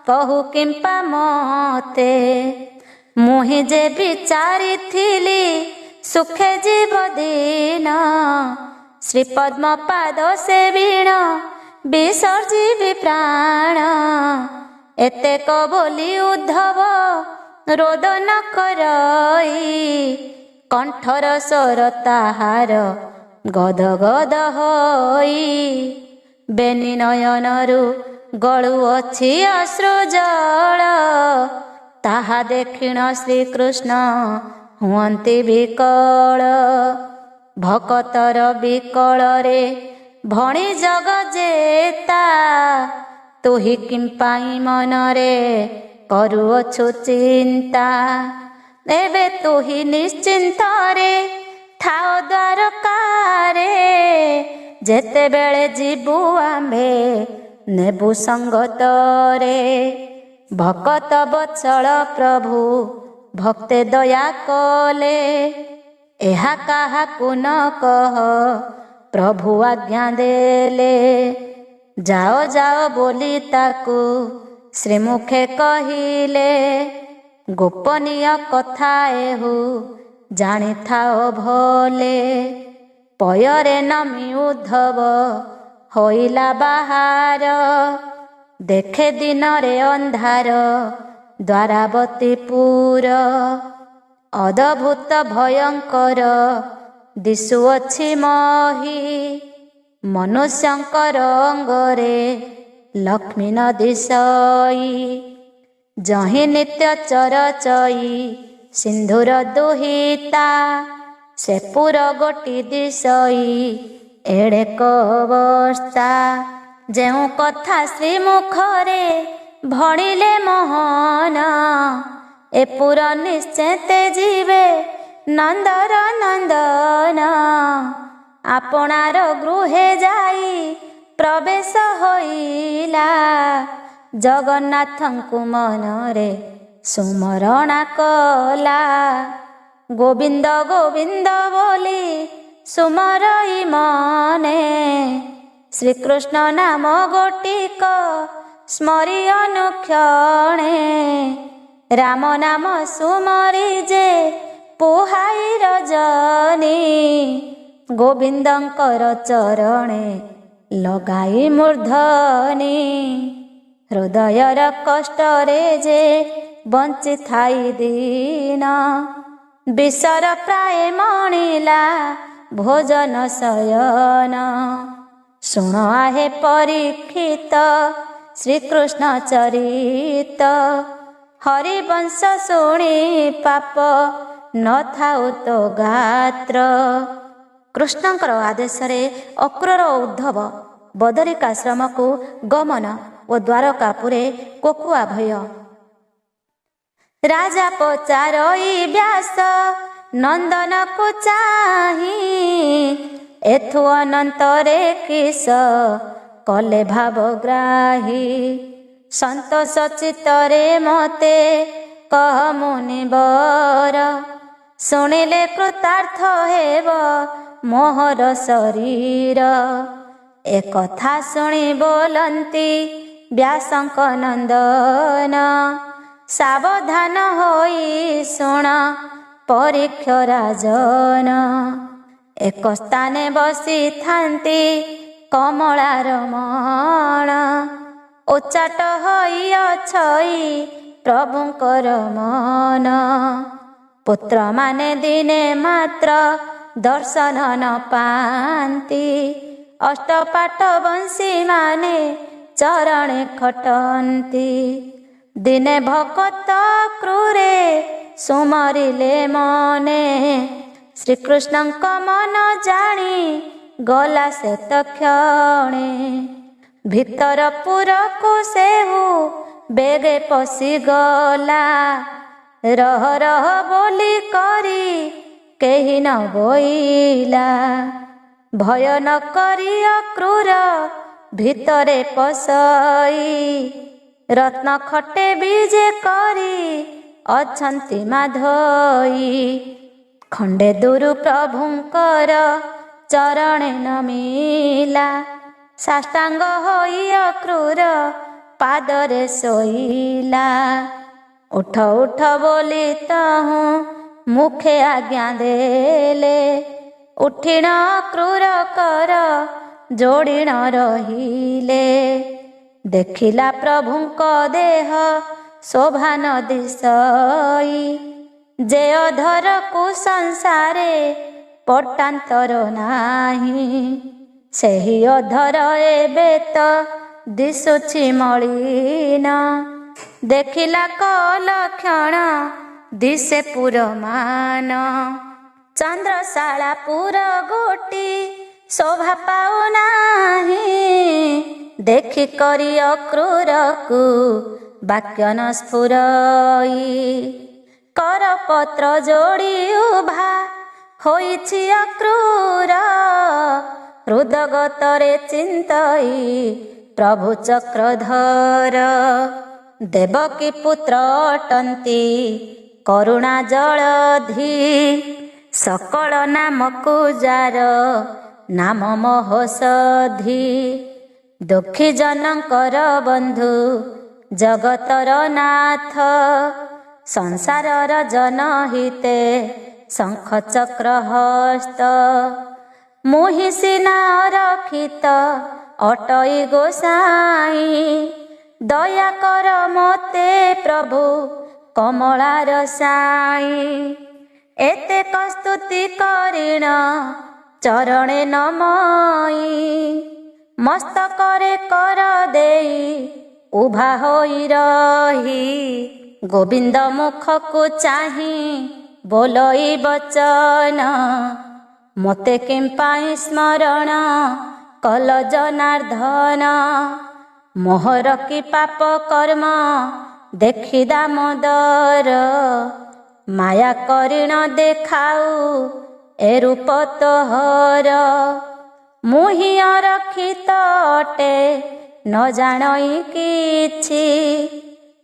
କହୁ କିମ୍ପା ମତେ। ମୁହିଁ ଯେ ବିଚାରିଥିଲି ସୁଖେ ଯିବ ଦିନ। ଶ୍ରୀପଦ୍ମ ପାଦ ସେବିଣ ବିସର୍ଜିବି ପ୍ରାଣ। ଏତେକ ବୋଲି ଉଦ୍ଧବ ରୋଦନ କରଇ। କଣ୍ଠର ସ୍ୱର ତାହାର ଗଦ ଗଦ ହୋଇ। ବେନି ନୟନରୁ ଗଳୁଅଛି ଅଶ୍ରୁ ଜଳ। ତାହା ଦେଖିଣ ଶ୍ରୀକୃଷ୍ଣ ହୁଅନ୍ତି ବିକଳ। ଭକତର ବିକଳରେ ଭଣି ଜଗ ଜେତା। ତୁହି କିମ୍ପାଇଁ ମନରେ କରୁଅଛୁ ଚିନ୍ତା। ଏବେ ତୁହି ନିଶ୍ଚିନ୍ତରେ ଥାଅ ଦ୍ୱାରକାରେ। ଯେତେବେଳେ ଯିବୁ ଆମ୍ଭେ ନେବୁ ସଙ୍ଗତରେ। ଭକତ ବତ୍ସଳ ପ୍ରଭୁ ଭକ୍ତେ ଦୟା କଲେ। ଏହା କାହାକୁ ନ କହ ପ୍ରଭୁ ଆଜ୍ଞା ଦେଲେ। ଯାଅ ଯାଅ ବୋଲି ତାକୁ ଶ୍ରୀମୁଖେ କହିଲେ। ଗୋପନୀୟ କଥା ଏହୁ ଜାଣିଥାଅ ଭଲେ। ପୟରେ ନମି ଉଦ୍ଧବ ହୋଇଲା ବାହାର। ଦେଖେ ଦିନରେ ଅନ୍ଧାର ଦ୍ୱାରାବତୀପୁର। ଅଦ୍ଭୁତ ଭୟଙ୍କର ଦିଶୁଅଛି ମହି। ମନୁଷ୍ୟଙ୍କର ଅଙ୍ଗରେ ଲକ୍ଷ୍ମୀ ନ ଦିଶଇ। ଯହିଁ ନିତ୍ୟ ଚରଚଇ ସିନ୍ଧୁର ଦୁହିତା। ସେ ପୁର ଗୋଟି ଦିଶଇ ଏଡ଼େ କବସ୍ଥା। ଯେଉଁ କଥା ଶ୍ରୀମୁଖରେ ଭଣିଲେ ମୋହନ। ଏ ପୁର ନିଶ୍ଚେତେ ଯିବେ ନନ୍ଦର ନନ୍ଦନ। ଆପଣାର ଗୃହେ ଯାଇ ପ୍ରବେଶ ହୋଇଲା। ଜଗନ୍ନାଥଙ୍କୁ ମନରେ ସୁମରଣା କଲା। ଗୋବିନ୍ଦ ଗୋବିନ୍ଦ ବୋଲି ସୁମରଇ ମନେ। ଶ୍ରୀକୃଷ୍ଣ ନାମ ଗୋଟିକ ସ୍ମରି ଅନୁକ୍ଷଣେ। ରାମ ନାମ ସୁମରି ଯେ ପୁହାଇ ରଜନୀ। ଗୋବିନ୍ଦଙ୍କର ଚରଣେ ଲଗାଇ ମୂର୍ଧନି। ହୃଦୟର କଷ୍ଟରେ ଯେ ବଞ୍ଚିଥାଇ ଦିନ। ବିଷର ପ୍ରାୟ ମଣିଲା ଭୋଜନ ଶୟନ। ଶୁଣ ଆହେ ପରୀକ୍ଷିତ ଶ୍ରୀକୃଷ୍ଣ ଚରିତ। ହରିବଂଶ ଶୁଣି ପାପ ନଥାଉ ତୋ ଗାତ୍ର। କୃଷ୍ଣଙ୍କର ଆଦେଶରେ ଅକ୍ରୂର ଉଦ୍ଧବ ବଦରିକାଶ୍ରମକୁ ଗମନ ଓ ଦ୍ୱାରକାପୁରେ କୋକୁଆ ଭୟ। ରାଜା ପଚାରଇ ବ୍ୟାସ ନନ୍ଦନକୁ ଚାହିଁ। ଏଥୁ ଅନନ୍ତରେ କିସ କଲେ ଭାବଗ୍ରାହୀ। ସନ୍ତୋଷ ଚିତ୍ତରେ ମତେ କହ ମୁନିବର। ଶୁଣିଲେ କୃତାର୍ଥ ହେବ ମୋହର ଶରୀର। ଏ କଥା ଶୁଣି ବୋଲନ୍ତି ବ୍ୟାସଙ୍କ ନନ୍ଦନ। ସାବଧାନ ହୋଇ ଶୁଣ ପରୀକ୍ଷ ରାଜନ। ଏକ ସ୍ଥାନେ ବସିଥାନ୍ତି କମଳାର ମଣ। ଉଚ୍ଚାଟ ହୋଇଅଛଇ ପ୍ରଭୁଙ୍କର ମନ। ପୁତ୍ରମାନେ ଦିନେ ମାତ୍ର ଦର୍ଶନ ନ ପାଆନ୍ତି। ଅଷ୍ଟପାଠ ବଂଶୀମାନେ ଚରଣେ ଖଟନ୍ତି। ଦିନେ ଭକତ କ୍ରୂରେ ସୁମରିଲେ ମନେ। ଶ୍ରୀକୃଷ୍ଣଙ୍କ ମନ ଜାଣି ଗଲା ସେ ତକ୍ଷଣେ। ଭିତର ପୁରକୁ ସେହୁ ବେଗେ ପଶିଗଲା। ରହ ରହ ବୋଲି କରି କେହି ନ ବୋଇଲା। ଭୟ ନ କରି ଅକ୍ରୂର ଭିତରେ ପଶଇ। ରତ୍ନ ଖଟେ ବିଜେ କରି ଅଛନ୍ତି ମାଧୋଇ। ଖଣ୍ଡେ ଦୂରୁ ପ୍ରଭୁଙ୍କର ଚରଣେ ନମିଲା। ସାଷ୍ଟାଙ୍ଗ ହୋଇ ଅକ୍ରୂର ପାଦରେ ଶୋଇଲା। ଉଠ ଉଠ ବୋଲି ତହୁଁ ମୁଖେ ଆଜ୍ଞା ଦେଲେ। ଉଠିଣ ଅକ୍ରୂର କର ଯୋଡ଼ିଣ ରହିଲେ। ଦେଖିଲା ପ୍ରଭୁଙ୍କ ଦେହ ଶୋଭା ନ ଦିଶଇ। ଯେ ଅଧରକୁ ସଂସାରେ ପଟାନ୍ତର ନାହିଁ। ସେହି ଅଧର ଏବେ ତ ଦିଶୁଛି ମଳିନ। ଦେଖିଲା କଲକ୍ଷଣ ଦିଶେ ପୁରମାନ। ଚନ୍ଦ୍ରଶାଳା ପୁର ଗୋଟି ଶୋଭା ପାଉନାହିଁ। ଦେଖି କରି ଅକ୍ରୂରକୁ ବାକ୍ୟ ନ ସ୍ଫୁରଇ କରପତ୍ର ଯୋଡ଼ି ଉଭା ହୋଇଛି ଅକ୍ରୂର ହୃଦଗତରେ ଚିନ୍ତଇ ପ୍ରଭୁ ଚକ୍ରଧର ଦେବକୀ ପୁତ୍ର ଅଟନ୍ତି କରୁଣା ଜଳଧି ସକଳ ନାମକୁ ଯାର ନାମ ମହୋଷଧି ଦୁଃଖୀ ଜନଙ୍କର ବନ୍ଧୁ ଜଗତର ନାଥ ସଂସାରର ଜନହିତେ ଶଙ୍ଖ ଚକ୍ର ହସ୍ତ ମୁହିଁ ସିନା ଅରକ୍ଷିତ ଅଟଇ ଗୋସାଇଁ ଦୟା କର ମୋତେ ପ୍ରଭୁ କମଳାର ସାଇଁ ଏତେ କସ୍ତୁତି କରିଣ ଚରଣେ ନମଇ ମସ୍ତକରେ କର ଦେଇ ଉଭା ହୋଇ ରହି ଗୋବିନ୍ଦ ମୁଖକୁ ଚାହିଁ ବୋଲଇ ବଚନ ମୋତେ କେମ୍ପାଇଁ ସ୍ମରଣ କଲ ଜନାର୍ଦ୍ଦନ ମୋହର କି ପାପ କର୍ମ ଦେଖି ଦାମୋଦର ମାୟା କରିଣ ଦେଖାଉ ଏ ରୂପ ତୋହର ମୁହିଁ ଅରକ୍ଷିତ ଅଟେ ନ ଜାଣଇ କିଛି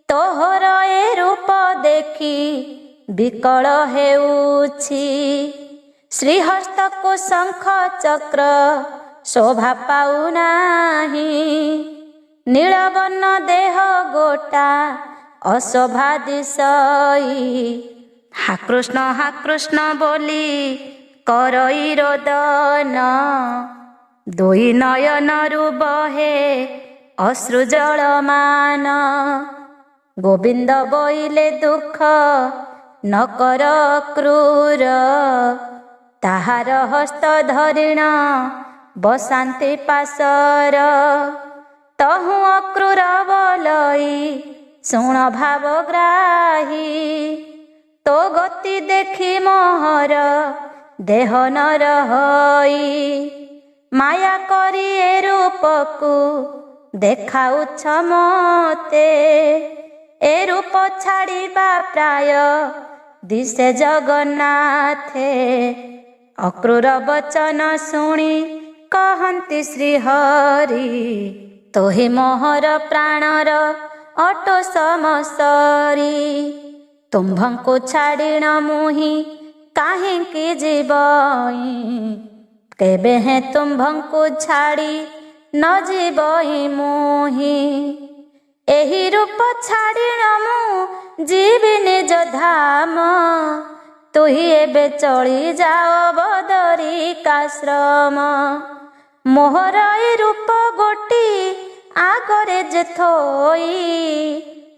ତୋହର ଏ ରୂପ ଦେଖି ବିକଳ ହେଉଛି ଶ୍ରୀହସ୍ତକୁ ଶଙ୍ଖ ଚକ୍ର ଶୋଭା ପାଉନାହିଁ ନୀଳବର୍ଣ୍ଣ ଦେହ ଗୋଟା ଅଶୋଭା ଦିଶଇ ହା କୃଷ୍ଣ ବୋଲି କରଇ ରୋଦନ ଦୁଇ ନୟନରୁ ବହେ ଅଶ୍ରୁ ଜଳମାନ ଗୋବିନ୍ଦ ବୋଇଲେ ଦୁଃଖ ନ କର କ୍ରୂର ତାହାର ହସ୍ତ ଧରିଣ ବସାନ୍ତି ପାଶର ତହୁଁ ଅକ୍ରୂର ବୋଲଇ ଶୁଣ ଭାବଗ୍ରାହୀ ତୋ ଗତି ଦେଖି ମୋହର ଦେହ ନର ହୋଇ ମାୟା କରି ଏ ରୂପକୁ ଦେଖାଉଛ ମୋତେ ଏ ରୂପ ଛାଡ଼ିବା ପ୍ରାୟ ଦିଶେ ଜଗନ୍ନାଥେ ଅକ୍ରୂର ବଚନ ଶୁଣି କହନ୍ତି ଶ୍ରୀହରି ତୋହି ମୋହର ପ୍ରାଣର ଅଟୋ ସମସ୍ତରି ତୁମ୍ଭଙ୍କୁ ଛାଡ଼ିଣ ମୁହିଁ କାହିଁକି ଯିବଇ କେବେ ହେଁ ତୁମ୍ଭଙ୍କୁ ଛାଡ଼ି ନ ଯିବଇ ମୁହିଁ ଏହି ରୂପ ଛାଡ଼ିଣ ମୁଁ ଯିବି ନିଜ ଧାମ ତୁହି ଏବେ ଚଳି ଯାଅ ବଦରିକାଶ୍ରମ ମୋହର ଏ ରୂପ ଗୋଟି ଆଗରେ ଯେ ଥୋଇ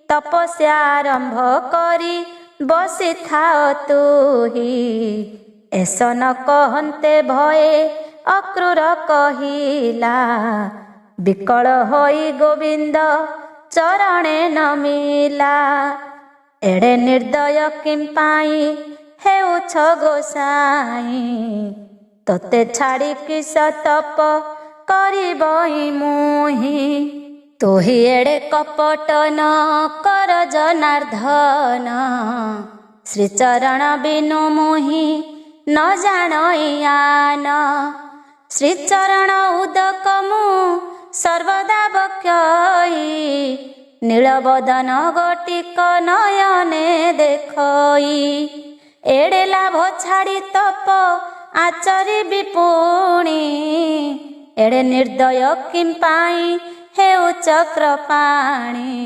ତପସ୍ୟା ଆରମ୍ଭ କରି ବସିଥାଅ ତୁହି ଏସ ନ କହନ୍ତେ ଭୟେ ଅକ୍ରୂର କହିଲା ବିକଳ ହୋଇ ଗୋବିନ୍ଦ ଚରଣେ ନମିଲା ଏଡ଼େ ନିର୍ଦ୍ଦୟ କିମ୍ପାଇଁ ହେଉଛ ଗୋସାଇଁ ତୋତେ ଛାଡ଼ି କିସ ତପ କରିବଇ ମୁହିଁ ତୁହି ଏଡ଼େ କପଟ ନ କର ଜନାର୍ଦ୍ଦନ ଶ୍ରୀଚରଣ ବିନୁ ମୁହିଁ ନ ଜାଣଇ ଆନ ଶ୍ରୀଚରଣ ଉଦକ ମୁଁ ସର୍ବଦା ବକ୍ଷଇ ନୀଳବଦନ ଗୋଟିକ ନୟନେ ଦେଖଇ ଏଡ଼େ ଲାଭ ଛାଡ଼ି ତପ ଆଚରିବି ପୁଣି ଏଡ଼େ ନିର୍ଦ୍ଦୟ କିମ୍ପାଇଁ ହେଉଛ କୃପାଣି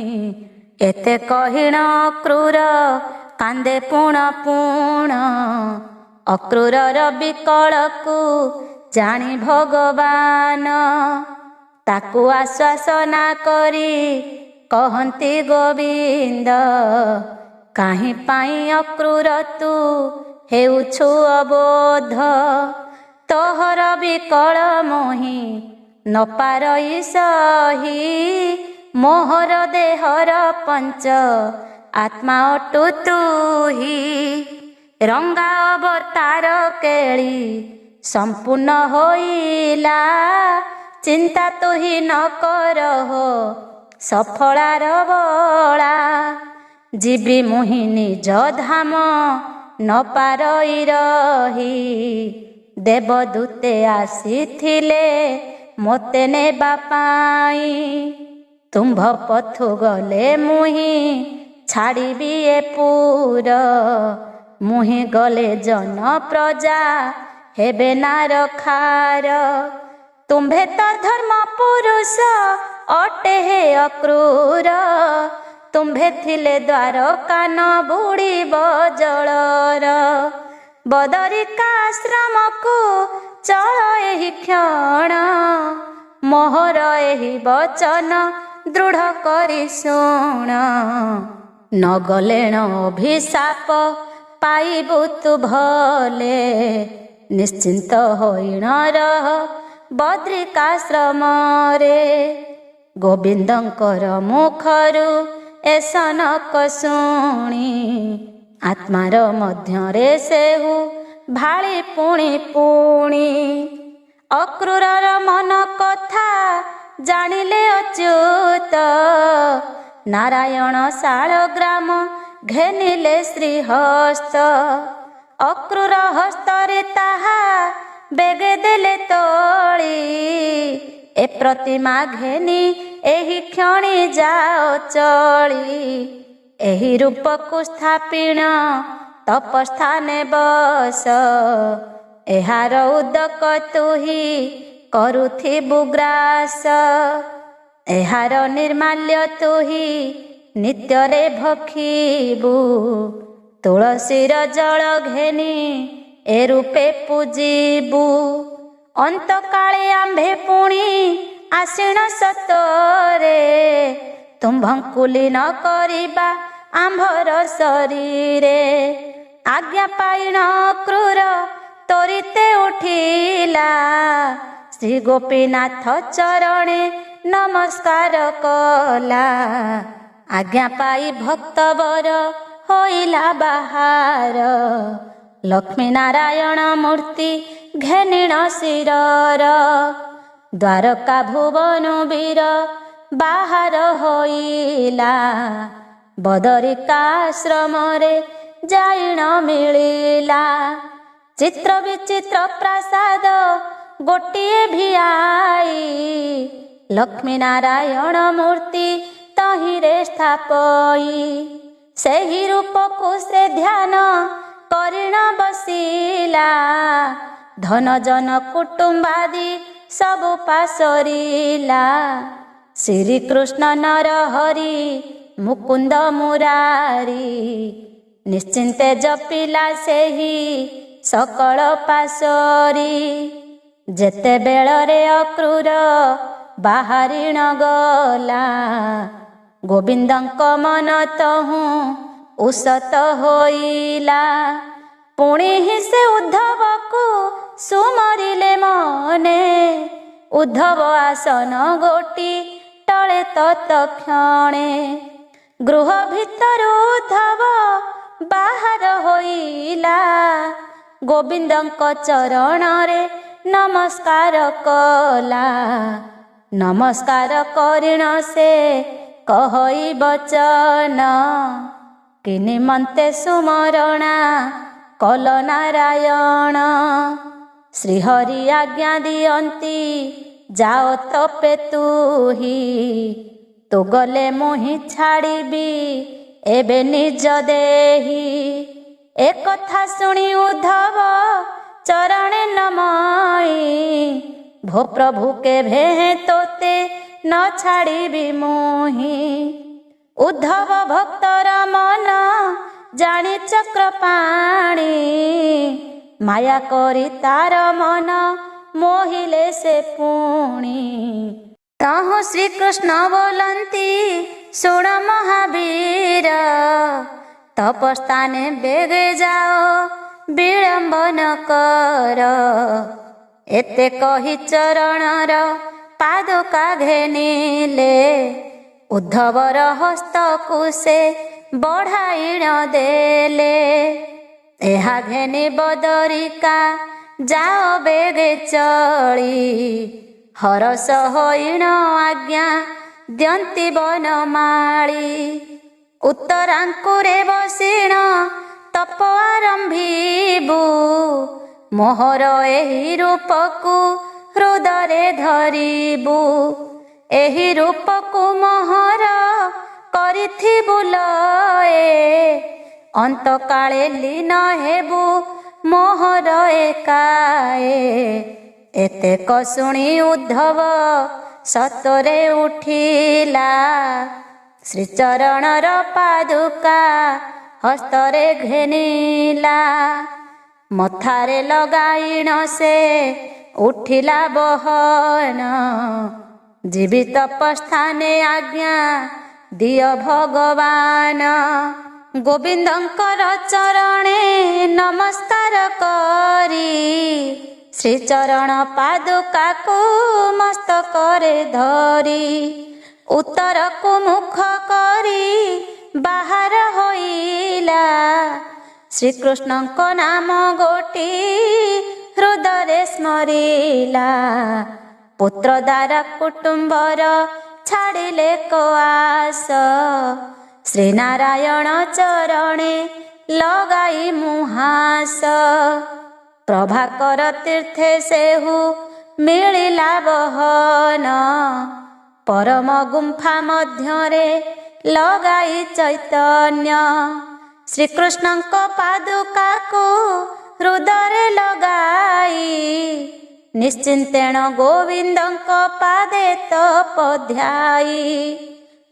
ଏତେ କହିଣ କ୍ରୂର କାନ୍ଦେ ପୁଣ ପୁଣ ଅକ୍ରୂରର ବିକଳକୁ ଜାଣି ଭଗବାନ ତାକୁ ଆଶ୍ୱାସନା କରି କହନ୍ତି ଗୋବିନ୍ଦ କାହିଁ ପାଇଁ ଅକ୍ରୂର ତୁ ହେଉଛୁ ଅବୋଧ ତୋହର ବିକଳ ମୋହି ନ ପାରଇ ସହି ମୋହର ଦେହର ପଞ୍ଚ ଆତ୍ମା ଅଟୁ ତୁହି ରଙ୍ଗା ଅବତାର କେଳି ସମ୍ପୂର୍ଣ୍ଣ ହୋଇଲା ଚିନ୍ତା ତୁହି ନ କର ହୋ ସଫଳାର ବଳା। ଯିବି ମୁହିଁ ନିଜ ଧାମ ନ ପାରଇ ରହି। ଦେବଦୂତେ ଆସିଥିଲେ ମୋତେ ନେବା ପାଇଁ। ତୁମ୍ଭ ପଥୁ ଗଲେ ମୁହିଁ ଛାଡ଼ିବି ଏ ପୁର। ମୁହିଁ ଗଲେ ଜନ ପ୍ରଜା ହେବେ ନାରଖାର। ତୁମ୍ଭେ ତ ଧର୍ମ ପୁରୁଷ ଅଟେ ହେ ଅକ୍ରୂର। ତୁମ୍ଭେ ଥିଲେ ଦ୍ୱାରକା ନ ବୁଡ଼ିବ ଜଳର। ବଦରିକାଶ୍ରମକୁ ଚଳ ଏହି କ୍ଷଣ। ମୋହର ଏହି ବଚନ ଦୃଢ଼ କରି ଶୁଣ। ନଗଲେଣ ଅଭିଶାପ ପାଇବୁ ତୁ ଭଲେ। ନିଶ୍ଚିନ୍ତ ହୋଇଣ ରହ ବଦ୍ରିକାଶ୍ରମରେ। ଗୋବିନ୍ଦଙ୍କର ମୁଖରୁ ଏ ସନକ ଶୁଣି। ଆତ୍ମାର ମଧ୍ୟରେ ସେହୁ ଭାଳି ପୁଣି ପୁଣି। ଅକ୍ରୂରର ମନ କଥା ଜାଣିଲେ ଅଚ୍ୟୁତ। ନାରାୟଣ ଶାଳଗ୍ରାମ ଘେନିଲେ ଶ୍ରୀହସ୍ତ। ଅକ୍ରୂର ହସ୍ତରେ ତାହା ବେଗେ ଦେଲେ ତୋଳି। ଏ ପ୍ରତିମା ଘେନି ଏହି କ୍ଷଣି ଯାଅ ଚଳି। ଏହି ରୂପକୁ ସ୍ଥାପିଣ ତପସ୍ଥାନେ ବସ। ଏହାର ଉଦକ ତୁହି କରୁଥିବୁ ଗ୍ରାସ। ଏହାର ନିର୍ମାଲ୍ୟ ତୁହି ନିତ୍ୟରେ ଭକ୍ଷିବୁ। ତୁଳସୀର ଜଳ ଘେନି ଏ ରୂପେ ପୂଜିବୁ। ଅନ୍ତକାଳେ ଆମ୍ଭେ ପୁଣି ଆସିଣ ସତରେ। ତୁମ୍ଭଙ୍କୁ ଲୀନ କରିବା ଆମ୍ଭର ଶରୀରେ। ଆଜ୍ଞା ପାଇଣ କ୍ରୂର ତୋରିତେ ଉଠିଲା। ଶ୍ରୀ ଗୋପୀନାଥ ଚରଣେ ନମସ୍କାର କଲା। ଆଜ୍ଞା ପାଇ ଭକ୍ତବର ହୋଇଲା ବାହାର। ଲକ୍ଷ୍ମୀ ନାରାୟଣ ମୂର୍ତ୍ତି ଘେନିଣ ଶିରର। ଦ୍ୱାରକା ଭୁବନ ବୀର ବାହାର ହୋଇଲା। ବଦରିକାଶ୍ରମରେ ଯାଇଣ ମିଳିଲା। ଚିତ୍ର ବିଚିତ୍ର ପ୍ରାସାଦ ଗୋଟିଏ ଭିଆଇ। ଲକ୍ଷ୍ମୀ ନାରାୟଣ ମୂର୍ତ୍ତି ତହିଁରେ ସ୍ଥାପଇ। ସେହି ରୂପକୁ ସେ ଧ୍ୟାନ କରିଣ ବସିଲା। ଧନ ଜନ କୁଟୁମ୍ବାଦି ସବୁ ପାସରିଲା। ଶ୍ରୀକୃଷ୍ଣ ନର ହରି ମୁକୁନ୍ଦ ମୁରାରି। ନିଶ୍ଚିନ୍ତେ ଜପିଲା ସେହି ସକଳ ପାସରି। ଯେତେବେଳରେ ଅକ୍ରୂର ବାହାରିଣ ଗଲା। ଗୋବିନ୍ଦଙ୍କ ମନ ତହୁଁ ଉଷତ ହୋଇଲା। ପୁଣି ହିଁ ସେ ଉଦ୍ଧବକୁ ସୁମରିଲେ ମନେ। ଉଦ୍ଧବ ଆସନ ଗୋଟି ଟଳେ ତତ୍କ୍ଷଣେ। ଗୃହ ଭିତରୁ ଉଦ୍ଧବ ବାହାର ହୋଇଲା। ଗୋବିନ୍ଦଙ୍କ ଚରଣରେ ନମସ୍କାର କଲା। ନମସ୍କାର କରିଣ ସେ କହଇ ବଚନ। କି ନିମନ୍ତେ ସୁମରଣା କଲ ନାରାୟଣ। ଶ୍ରୀହରି ଆଜ୍ଞା ଦିଅନ୍ତି ଯାଅ ତପେ ତୁହି। ତୁ ଗଲେ ମୁହିଁ ଛାଡ଼ିବି ଏବେ ନିଜ ଦେହି। ଏ କଥା ଶୁଣି ଉଦ୍ଧବ ଚରଣେ ନମଇ। ଭୋ ପ୍ରଭୁ କେଭେ ତୋତେ ନ ଛାଡ଼ିବି ମୁହିଁ। ଉଦ୍ଧବ ଭକ୍ତର ମନ ଜାଣି ଚକ୍ରପାଣି। ମାୟା କରି ତାର ମନ ମୋହିଲେ ସେ ପୁଣି। ତହୁଁ ଶ୍ରୀକୃଷ୍ଣ ବୋଲନ୍ତି ଶୁଣ ମହାବୀର। ତପସ୍ଥାନେ ବେଗେ ଯାଅ ବିଳମ୍ବ ନ କର। ଏତେ କହି ଚରଣର ପାଦୁକା ଘେନିଲେ। ଉଦ୍ଧବର ହସ୍ତକୁ ସେ ବଢ଼ାଇଣ ଦେଲେ। ଏହା ଘେନି ବଦରିକା ଯାଅ ବେଗେ ଚଳି। ହରସ ହଇଣ ଆଜ୍ଞା ଦିଅନ୍ତି ବନମାଳୀ। ଉତ୍ତରାଙ୍କୁରେ ବସିଣ ତପ ଆରମ୍ଭିବୁ, ମୋହର ଏହି ରୂପକୁ ହୃଦୟରେ ଧରିବୁ। ଏହି ରୂପକୁ ମୋହର କରିଥିବୁ ଲଏ, ଅନ୍ତକାଳେ ଲୀନ ହେବୁ ମୋହର ଏକାଏ। ଏତେକ ଶୁଣି ଉଦ୍ଧବ ସତରେ ଉଠିଲା, ଶ୍ରୀଚରଣର ପାଦୁକା ହସ୍ତରେ ଘେନିଲା। ମଥାରେ ଲଗାଇଣ ସେ ଉଠିଲା ବହନ, ଯିବି ତପସ୍ଥାନେ ଆଜ୍ଞା ଦିଅ ଭଗବାନ। ଗୋବିନ୍ଦଙ୍କର ଚରଣେ ନମସ୍କାର କରି, ଶ୍ରୀଚରଣ ପାଦୁକାକୁ ମସ୍ତକରେ ଧରି। ଉତ୍ତରକୁ ମୁଖ କରି ବାହାର ହୋଇଲା, ଶ୍ରୀକୃଷ୍ଣଙ୍କ ନାମ ଗୋଟି ହୃଦୟରେ ସ୍ମରିଲା। ପୁତ୍ର ଦ୍ୱାରା କୁଟୁମ୍ବର ଛାଡ଼ିଲେ କଆସ, ଶ୍ରୀନାରାୟଣ ଚରଣେ ଲଗାଇ ମୁହାସ। ପ୍ରଭାକର ତୀର୍ଥେ ସେହୁ ମିଳିଲା ବହନ, ପରମ ଗୁମ୍ଫା ମଧ୍ୟରେ ଲଗାଇ ଚୈତନ୍ୟ। ଶ୍ରୀକୃଷ୍ଣଙ୍କ ପାଦୁକାକୁ ହୃଦୟରେ ଲଗାଇ, ନିଶ୍ଚିନ୍ତେଣ ଗୋବିନ୍ଦଙ୍କ ପାଦେ ତପଧ୍ୟାୟୀ।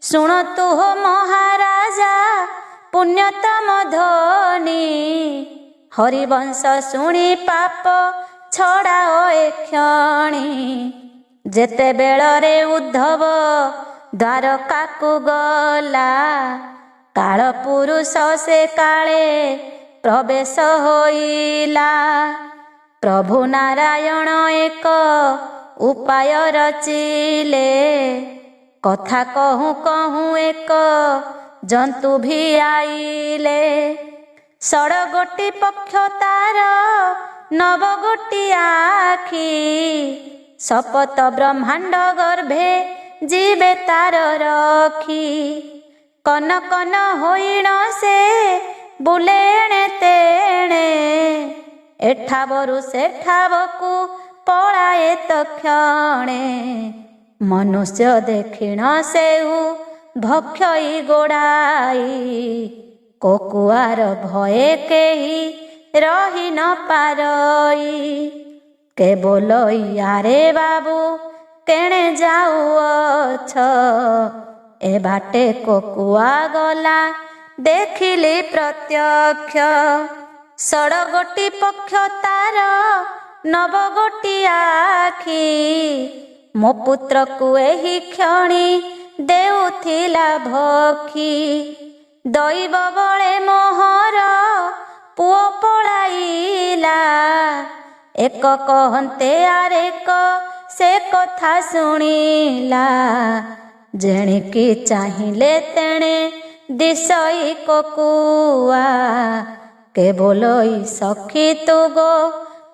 ଶୁଣତୁ ହୋ ମହାରାଜା ପୁଣ୍ୟତମ ଧ୍ୱନି, ହରିବଂଶ ଶୁଣି ପାପ ଛଡ଼ାଅ ଏକ୍ଷଣି। ଯେତେବେଳରେ ଉଦ୍ଧବ ଦ୍ୱାରକାକୁ ଗଲା, କାଳ ପୁରୁଷ ସେ କାଳେ ପ୍ରବେଶ ହୋଇଲା। ପ୍ରଭୁ ନାରାୟଣ ଏକ ଉପାୟ ରଚିଲେ, କଥା କହୁଁ କହୁଁ ଏକ ଜନ୍ତୁ ଭି ଆଇଲେ। ଷଡ଼ଗୋଟି ପକ୍ଷ ତାର ନବଗୋଟି ଆଖି, ଶପଥ ବ୍ରହ୍ମାଣ୍ଡ ଗର୍ଭେ ଯିବେ ତାର ରଖି। କନ କନ ହୋଇଣ ସେ ବୁଲେ ଏଣେ ତେଣେ, ଏଠାବରୁ ସେଠାବକୁ ପଳାଏ ତକ୍ଷଣେ। ମନୁଷ୍ୟ ଦେଖିଣ ସେହୁ ଭକ୍ଷଇ ଗୋଡ଼ାଇ, କୋକୁଆର ଭୟେ କେହି ରହି ନ ପାରଇ। କେବଳ ୟାରେ ବାବୁ କେଣେ ଯାଉଅଛ, ଏ ବାଟେ କୋକୁଆ ଗଲା ଦେଖିଲି ପ୍ରତ୍ୟକ୍ଷ। ଷଡ଼ଗୋଟି ପକ୍ଷ ତାର ନବଗୋଟି ଆଖି, ମୋ ପୁତ୍ରକୁ ଏହି କ୍ଷଣି ଦେଉଥିଲା ଭକ୍ଷୀ। ଦୈବ ବଳେ ମୋହର ପୁଅ ପଳାଇଲା, ଏକ କହନ୍ତେ ଆରେକ ସେ କଥା ଶୁଣିଲା। ଯେଣିକି ଚାହିଁଲେ ତେଣେ ଦିଶଇ କୋକୁଆ, କେବଳ ସଖୀ ତୁ ଗୋ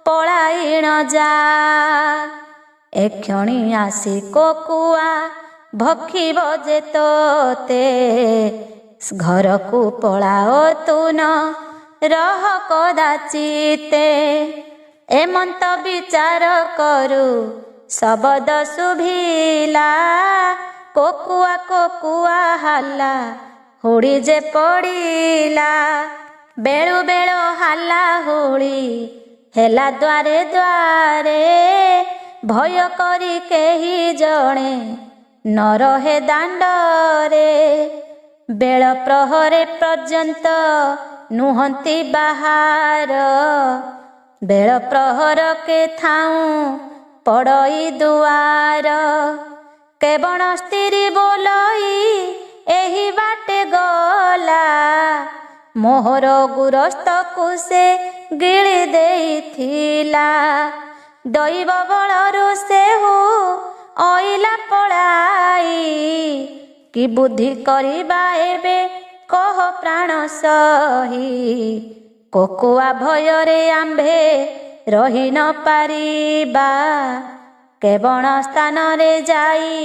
ପଳାଇଣ ଯା। ଏକ୍ଷଣି ଆସି କୋକୁଆ ଭକ୍ଷିବ ଯେ ତୋତେ, ଘରକୁ ପଳାଅ ତୁ ନ ରହ କଦାଚିତେ। ଏମନ୍ତ ବିଚାର କରୁ ଶବଦ ଶୁଭିଲା, କୋକୁଆ କୋକୁଆ ହାଲା ହୁଡ଼ି ଯେ ପଡ଼ିଲା। ବେଳୁ ବେଳ ହାଲା ହୁଳି ହେଲା ଦ୍ୱାରେ ଦ୍ୱାରେ, ଭୟ କରି କେହି ଜଣେ ନ ରହେ ଦାଣ୍ଡରେ। ବେଳ ପ୍ରହରେ ପର୍ଯ୍ୟନ୍ତ ନୁହନ୍ତି ବାହାର, ବେଳ ପ୍ରହର କେ ଥାଉଁ ପଡ଼ଇ ଦୁଆର। କେବଳ ସ୍ତ୍ରୀ ବୋଲଇ ଏହି ବାଟେ ଗଲା, ମୋହର ଗୁରସ୍ତକୁ ସେ ଗିଳି ଦେଇଥିଲା। ଦୈବ ବଳରୁ ସେହୁ ଅଇଲା ପଳାଇ, କି ବୁଦ୍ଧି କରିବା ଏବେ କହ ପ୍ରାଣ ସହି। କୋକୁଆ ଭୟରେ ଆମ୍ଭେ ରହି ନ ପାରିବା, କେବଳ ସ୍ଥାନରେ ଯାଇ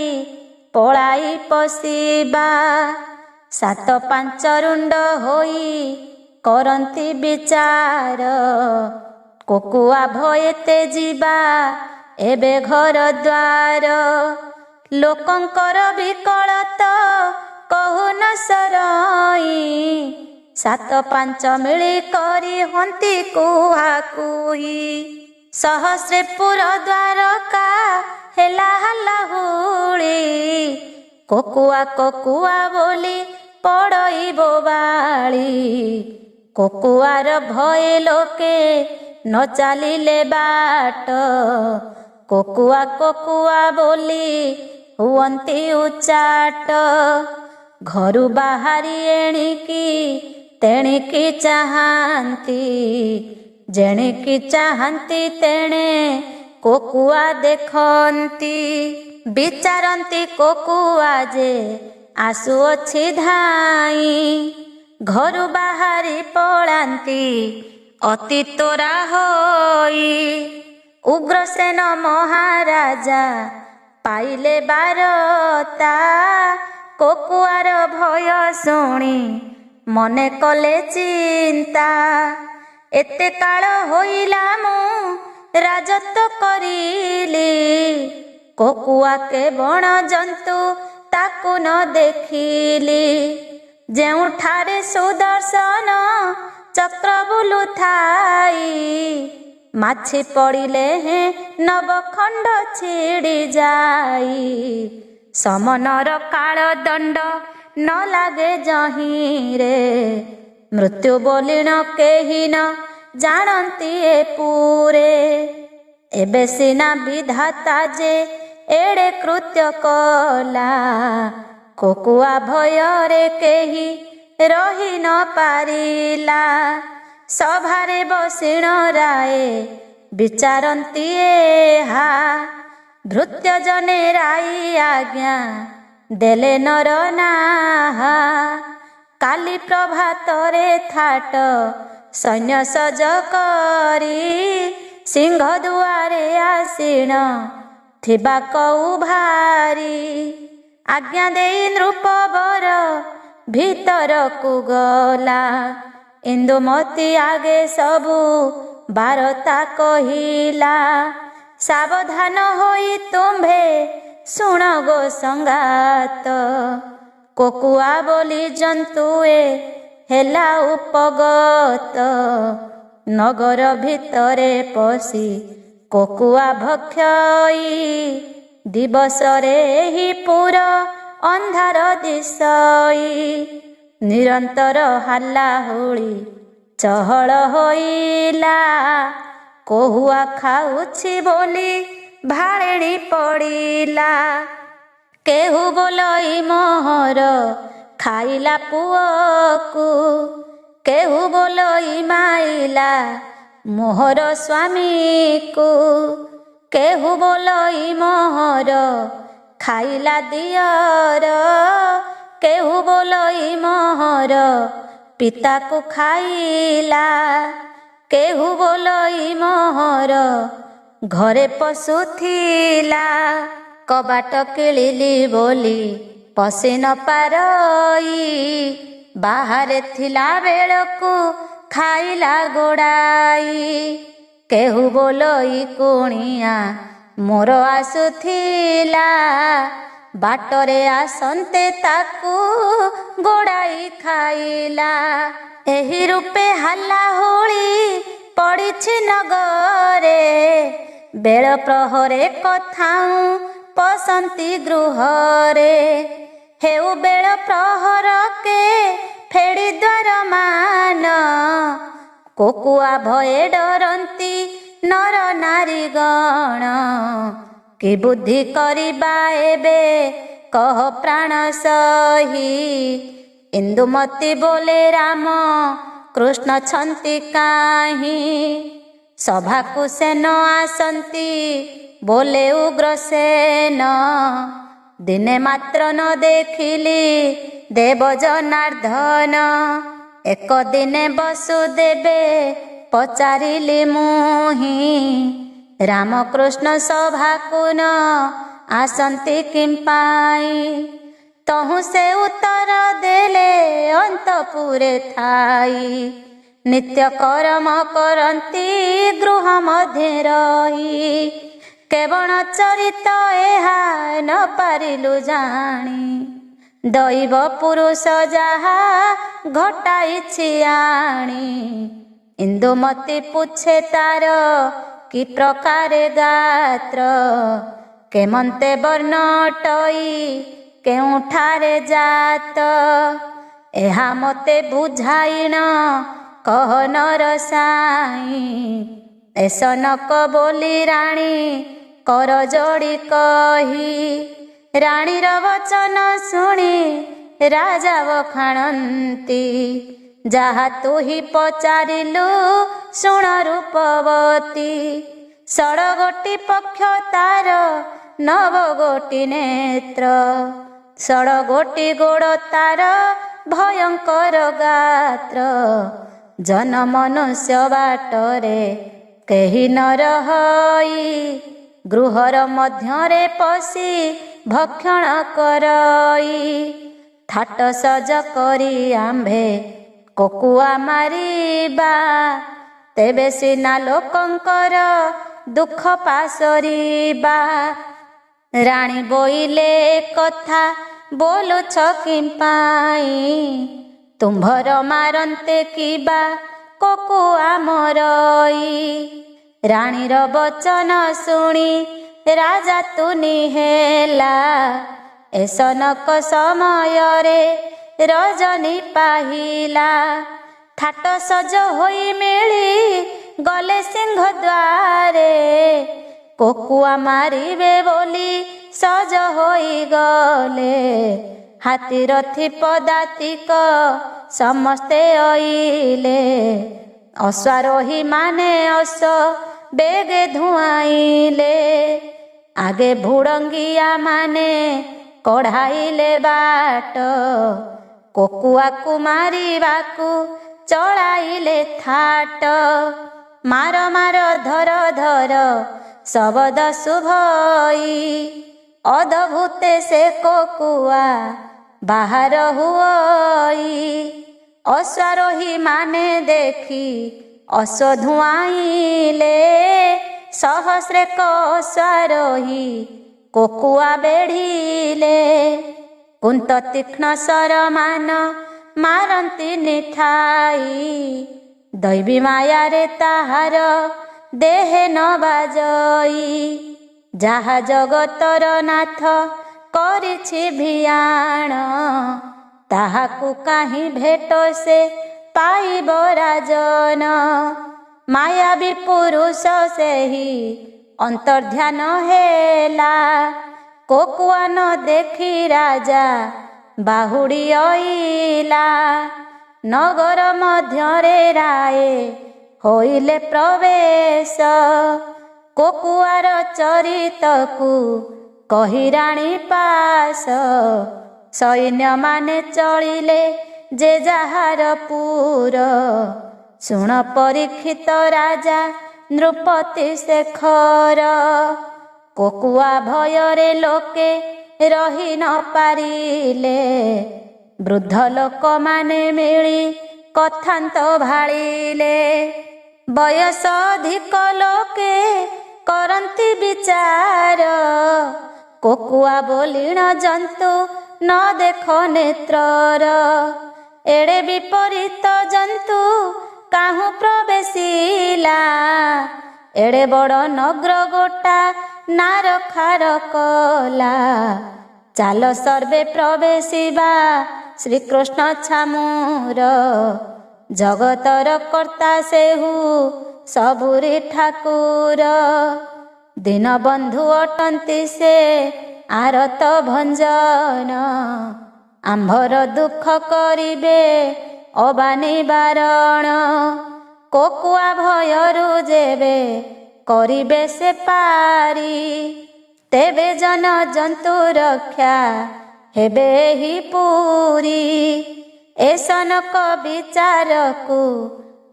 ପଳାଇ ପଶିବା। ସାତ ପାଞ୍ଚ ରୁଣ୍ଡ ହୋଇ କରନ୍ତି ବିଚାର, କୋକୁଆ ଭୟତେ ଯିବା ଏବେ ଘର ଦ୍ୱାର। ଲୋକଙ୍କର ବିକଳତ କହୁ ନ ସରଇ, ସାତ ପାଞ୍ଚ ମିଳି କରି ହନ୍ତି କୁହାକୁହି। ସହସ୍ରେପୁର ଦ୍ୱାରକା ହେଲା ହାଲାହୁଳି, କୋକୁଆ କୋକୁଆ ବୋଲି ପଡ଼ଇବ ବାଳି। କୋକୁଆର ଭୟ ଲୋକେ ନ ଚାଲିଲେ ବାଟ, କୋକୁଆ କୋକୁଆ ବୋଲି ହୁଅନ୍ତି ଉଚାଟ। ଘରୁ ବାହାରି ଏଣିକି ତେଣିକି ଚାହାନ୍ତି, ଯେଣିକି ଚାହାନ୍ତି ତେଣେ କୋକୁଆ ଦେଖନ୍ତି। ବିଚାରନ୍ତି କୋକୁଆ ଯେ ଆସୁଅଛି ଧାଇଁ, ଘରୁ ବାହାରି ପଳାନ୍ତି ଅତି ତୋରା ହୋଇ। ଉଗ୍ରସେନ ମହାରାଜା ପାଇଲେ ବାରତା, କୋକୁଆର ଭୟ ଶୁଣି ମନେ କଲେ ଚିନ୍ତା। ଏତେ କାଳ ହୋଇଲା ମୁଁ ରାଜତ୍ୱ କରିଲି, କୋକୁଆ କେ ବଣ ଜନ୍ତୁ ତାକୁ ନ ଦେଖିଲି। ଯେଉଁଠାରେ ସୁଦର୍ଶନ ଚକ୍ର ବୁଲୁଥାଇ, ମାଛି ପଡ଼ିଲେ ହେଁ ନବଖଣ୍ଡ ଛିଡ଼ି ଯାଇ। ସମନର କାଳ ଦଣ୍ଡ ନ ଲାଗେ ଯହିଁରେ, ମୃତ୍ୟୁ ବୋଲିଣ କେହି ନ ଜାଣନ୍ତି ଏ ପୁରେ। ଏବେ ସିନା ବିଧାତା ଯେ ଏଡ଼େ କୃତ୍ୟ କଲା, କୋକୁଆ ଭୟରେ କେହି ରହି ନ ପାରିଲା। ସଭାରେ ବସିଣ ରାଏ ବିଚାରନ୍ତି ଏହା, ଭୃତ୍ୟ ଜନେ ରାଇ ଆଜ୍ଞା ଦେଲେ ନର ନାହା। କାଲି ପ୍ରଭାତରେ ଥାଟ ସୈନ୍ୟ ସଜ କରି, ସିଂହ ଦୁଆରେ ଆସିଣ ଥିବା କଉ ଭାରି। ଆଜ୍ଞା ଦେଇ ନୃପବର ଭିତରକୁ ଗଲା, ଇନ୍ଦୁମତୀ ଆଗେ ସବୁ ବାରତା କହିଲା। ସାବଧାନ ହୋଇ ତୁମ୍ଭେ ଶୁଣ ଗୋ ସଙ୍ଗାତ, କୋକୁଆ ବୋଲି ଜନ୍ତୁଏ ହେଲା ଉପଗତ। ନଗର ଭିତରେ ପଶି କୋକୁଆ ଭକ୍ଷଇ, ଦିବସରେ ଏହି ପୁର ଅନ୍ଧାର ଦିଶଇ। ନିରନ୍ତର ହାଲାହୁଳି ଚହଳ ହୋଇଲା, କୋହୁଆ ଖାଉଛି ବୋଲି ଭାଳେଣି ପଡ଼ିଲା। କେହୁ ବୋଲଇ ମୋହର ଖାଇଲା ପୁଅକୁ, କେହୁ ବୋଲଇ ମାଇଲା ମୋହର ସ୍ୱାମୀକୁ। କେହୁ ବୋଲଇ ମୋହର ଖାଇଲା ଦିଅର, କେହୁ ବୋଲଇ ମୋହର ପିତାକୁ ଖାଇଲା। କେହୁ ବୋଲଇ ମୋହର ଘରେ ପଶୁଥିଲା, କବାଟ କିଳିଲି ବୋଲି ପଶି ନ ପାରଇ। ବାହାରେ ଥିଲା ବେଳକୁ ଖାଇଲା ଗୋଡ଼ାଇ, କେହୁ ବୋଲଇ କୁଣିଆ ମୋର ଆସୁଥିଲା। ବାଟରେ ଆସନ୍ତେ ତାକୁ ଗୋଡ଼ାଇ ଖାଇଲା। ଏହି ରୂପେ ହାଲାହୁଳି ପଡ଼ିଛି ନଗରେ, ବେଳ ପ୍ରହରେ କଥାଉଁ ପଶନ୍ତି ଗୃହରେ। ହେଉ ବେଳ ପ୍ରହରକେ ଫେଡ଼ି ଦ୍ୱାର ମାନ, କୋକୁଆ ଭୟେ ଡରନ୍ତି ନର ନାରୀ ଗଣ। କି ବୁଦ୍ଧି କରିବା ଏବେ କହ ପ୍ରାଣ ସହି, ଇନ୍ଦୁମତୀ ବୋଲେ ରାମ କୃଷ୍ଣ ଛନ୍ତି କାହିଁ। ସଭାକୁ ସେନ ଆସନ୍ତି ବୋଲେ ଉଗ୍ରସେନ, ଦିନେ ମାତ୍ର ନ ଦେଖିଲି ଦେବ ଜନାର୍ଦ୍ଦନ। ଏକ ଦିନେ ବସୁଦେବେ ପଚାରିଲି ମୁହିଁ, ରାମକୃଷ୍ଣ ସଭାକୁ ନ ଆସନ୍ତି କିମ୍ପାଇଁ? ତହୁଁ ସେ ଉତ୍ତର ଦେଲେ ଅନ୍ତପୁରେ ଥାଇ। ନିତ୍ୟ କର୍ମ କରନ୍ତି ଗୃହ ମଧ୍ୟରେ ରହି। କେବଳ ଚରିତ ଏହା ନ ପାରିଲୁ ଜାଣି। ଦୈବ ପୁରୁଷ ଯାହା ଘଟାଇଛି ଆଣି। ଇନ୍ଦୁମତୀ ପୁଛେ ତାର କି ପ୍ରକାରେ ଗାତ୍ର। କେମନ୍ତେ ବର୍ଣ୍ଣ ଅଟଇ କେଉଁଠାରେ ଜାତ। ଏହା ମୋତେ ବୁଝାଇଣ କହ ନରସାଇଁ। ଏସ ନକ ବୋଲି ରାଣୀ କର ଯୋଡ଼ି କହି। ରାଣୀର ବଚନ ଶୁଣି ରାଜା ବଖାଣନ୍ତି। ଯାହା ତୁ ହି ପଚାରିଲୁ ଶୁଣ ରୂପବତୀ। ଷଡ଼ଗୋଟି ପକ୍ଷ ତାର ନବଗୋଟି ନେତ୍ର। ଷଡ଼ଗୋଟି ଗୋଡ଼ ତାର ଭୟଙ୍କର ଗାତ୍ର। ଜନ ମନୁଷ୍ୟ ବାଟରେ କେହି ନ ରହଇ। ଗୃହର ମଧ୍ୟରେ ପଶି ଭକ୍ଷଣ କରଇ। ଥାଟ ସଜ କରି ଆମ୍ଭେ କୋକୁଆ ମାରିବା। ତେବେ ସିନା ଲୋକଙ୍କର ଦୁଃଖ ପାସରିବା। ରାଣୀ ବୋଇଲେ କଥା ବୋଲୁଛ କିମ୍ପାଇଁ? ତୁମ୍ଭର ମାରନ୍ତେ କିବା କୋକୁଆ ମରଇ। ରାଣୀର ବଚନ ଶୁଣି ରାଜା ତୁନି ହେଲା। ଏସ ନକ ସମୟରେ ରଜନୀ ପାହିଲା। ଥାଟ ସଜ ହୋଇ ମିଳି ଗଲେ ସିଂହ ଦ୍ୱାରେ। କୋକୁଆ ମାରିବେ ବୋଲି ସଜ ହୋଇଗଲେ। ହାତୀ ରଥି ପଦାତିକ ସମସ୍ତେ ଅଇଲେ। ଅଶ୍ୱାରୋହୀ ମାନେ ଅଶ୍ଵ ବେଗେ ଧୁଆଇଲେ। ଆଗେ ଭୁଡ଼ଙ୍ଗିଆ ମାନେ କଢ଼ାଇଲେ ବାଟ। କୋକୁଆକୁ ମାରିବାକୁ ଚଳାଇଲେ ଥାଟ। ମାର ମାର ଧର ଧର ଶବଦ ଶୁଭଇ। ଅଦ୍ଭୁତେ ସେ କୋକୁଆ ବାହାର ହୁଅଇ। ଅଶ୍ୱାରୋହୀ ମାନେ ଦେଖି ଅଶ୍ଵ ଧୁଆଇଲେ। ସହସ୍ରେକ ଅଶ୍ୱାରୋହୀ କୋକୁଆ ବେଢ଼ିଲେ। କୁନ୍ତ ତୀକ୍ଷ୍ଣ ଶରମାନ ମାରନ୍ତି ନିଠାଇ। ଦୈବୀ ମାୟାରେ ତାହାର ଦେହେ ନ ବାଜଇ। ଯାହା ଜଗତର ନାଥ କରିଛି ଭିଆଣ। ତାହାକୁ କାହିଁ ଭେଟ ସେ ପାଇବ ରାଜନ। ମାୟାବୀ ପୁରୁଷ ସେହି ଅନ୍ତର୍ଧ୍ୟାନ ହେଲା। କୋକୁଆ ନ ଦେଖି ରାଜା ବାହୁଡ଼ି ଅଇଲା। ନଗର ମଧ୍ୟରେ ରାଏ ହୋଇଲେ ପ୍ରବେଶ। କୋକୁଆର ଚରିତକୁ କହି ରାଣୀ ପାଶ। ସୈନ୍ୟମାନେ ଚଳିଲେ ଯେ ଯାହାର ପୁର। ଶୁଣ ପରୀକ୍ଷିତ ରାଜା ନୃପତି ଶେଖର। କୋକୁଆ ଭୟରେ ଲୋକେ ରହି ନ ପାରିଲେ। ବୃଦ୍ଧ ଲୋକମାନେ ମିଳି କଥାନ୍ତ ଭାଳିଲେ। ବୟସ ଅଧିକ ଲୋକେ କରନ୍ତି ବିଚାର। କୋକୁଆ ବୋଲିଣ ଜନ୍ତୁ ନ ଦେଖ ନେତ୍ରର। ଏଡ଼େ ବିପରୀତ ଜନ୍ତୁ କାହୁଁ ପ୍ରବେଶିଲା। ଏଡ଼େ ବଡ଼ ନଗ୍ର ଗୋଟା ନାର ଖାର କଲା। ଚାଲ ସର୍ବେ ପ୍ରବେଶିବା ଶ୍ରୀକୃଷ୍ଣ ଛାମୁର। ଜଗତର କର୍ତ୍ତା ସେହୁ ସବୁରି ଠାକୁର। ଦୀନବନ୍ଧୁ ଅଟନ୍ତି ସେ ଆରତ ଭଞ୍ଜନ। ଆମ୍ଭର ଦୁଃଖ କରିବେ ଅବା ନିବାରଣ। କୋକୁଆ ଭୟରୁ ଯେବେ କରିବେ ସେ ପାରି। ତେବେ ଜନ ଜନ୍ତୁ ରକ୍ଷା ହେବେ ଏହି ପୁରୀ। ଏସନକ ବିଚାରକୁ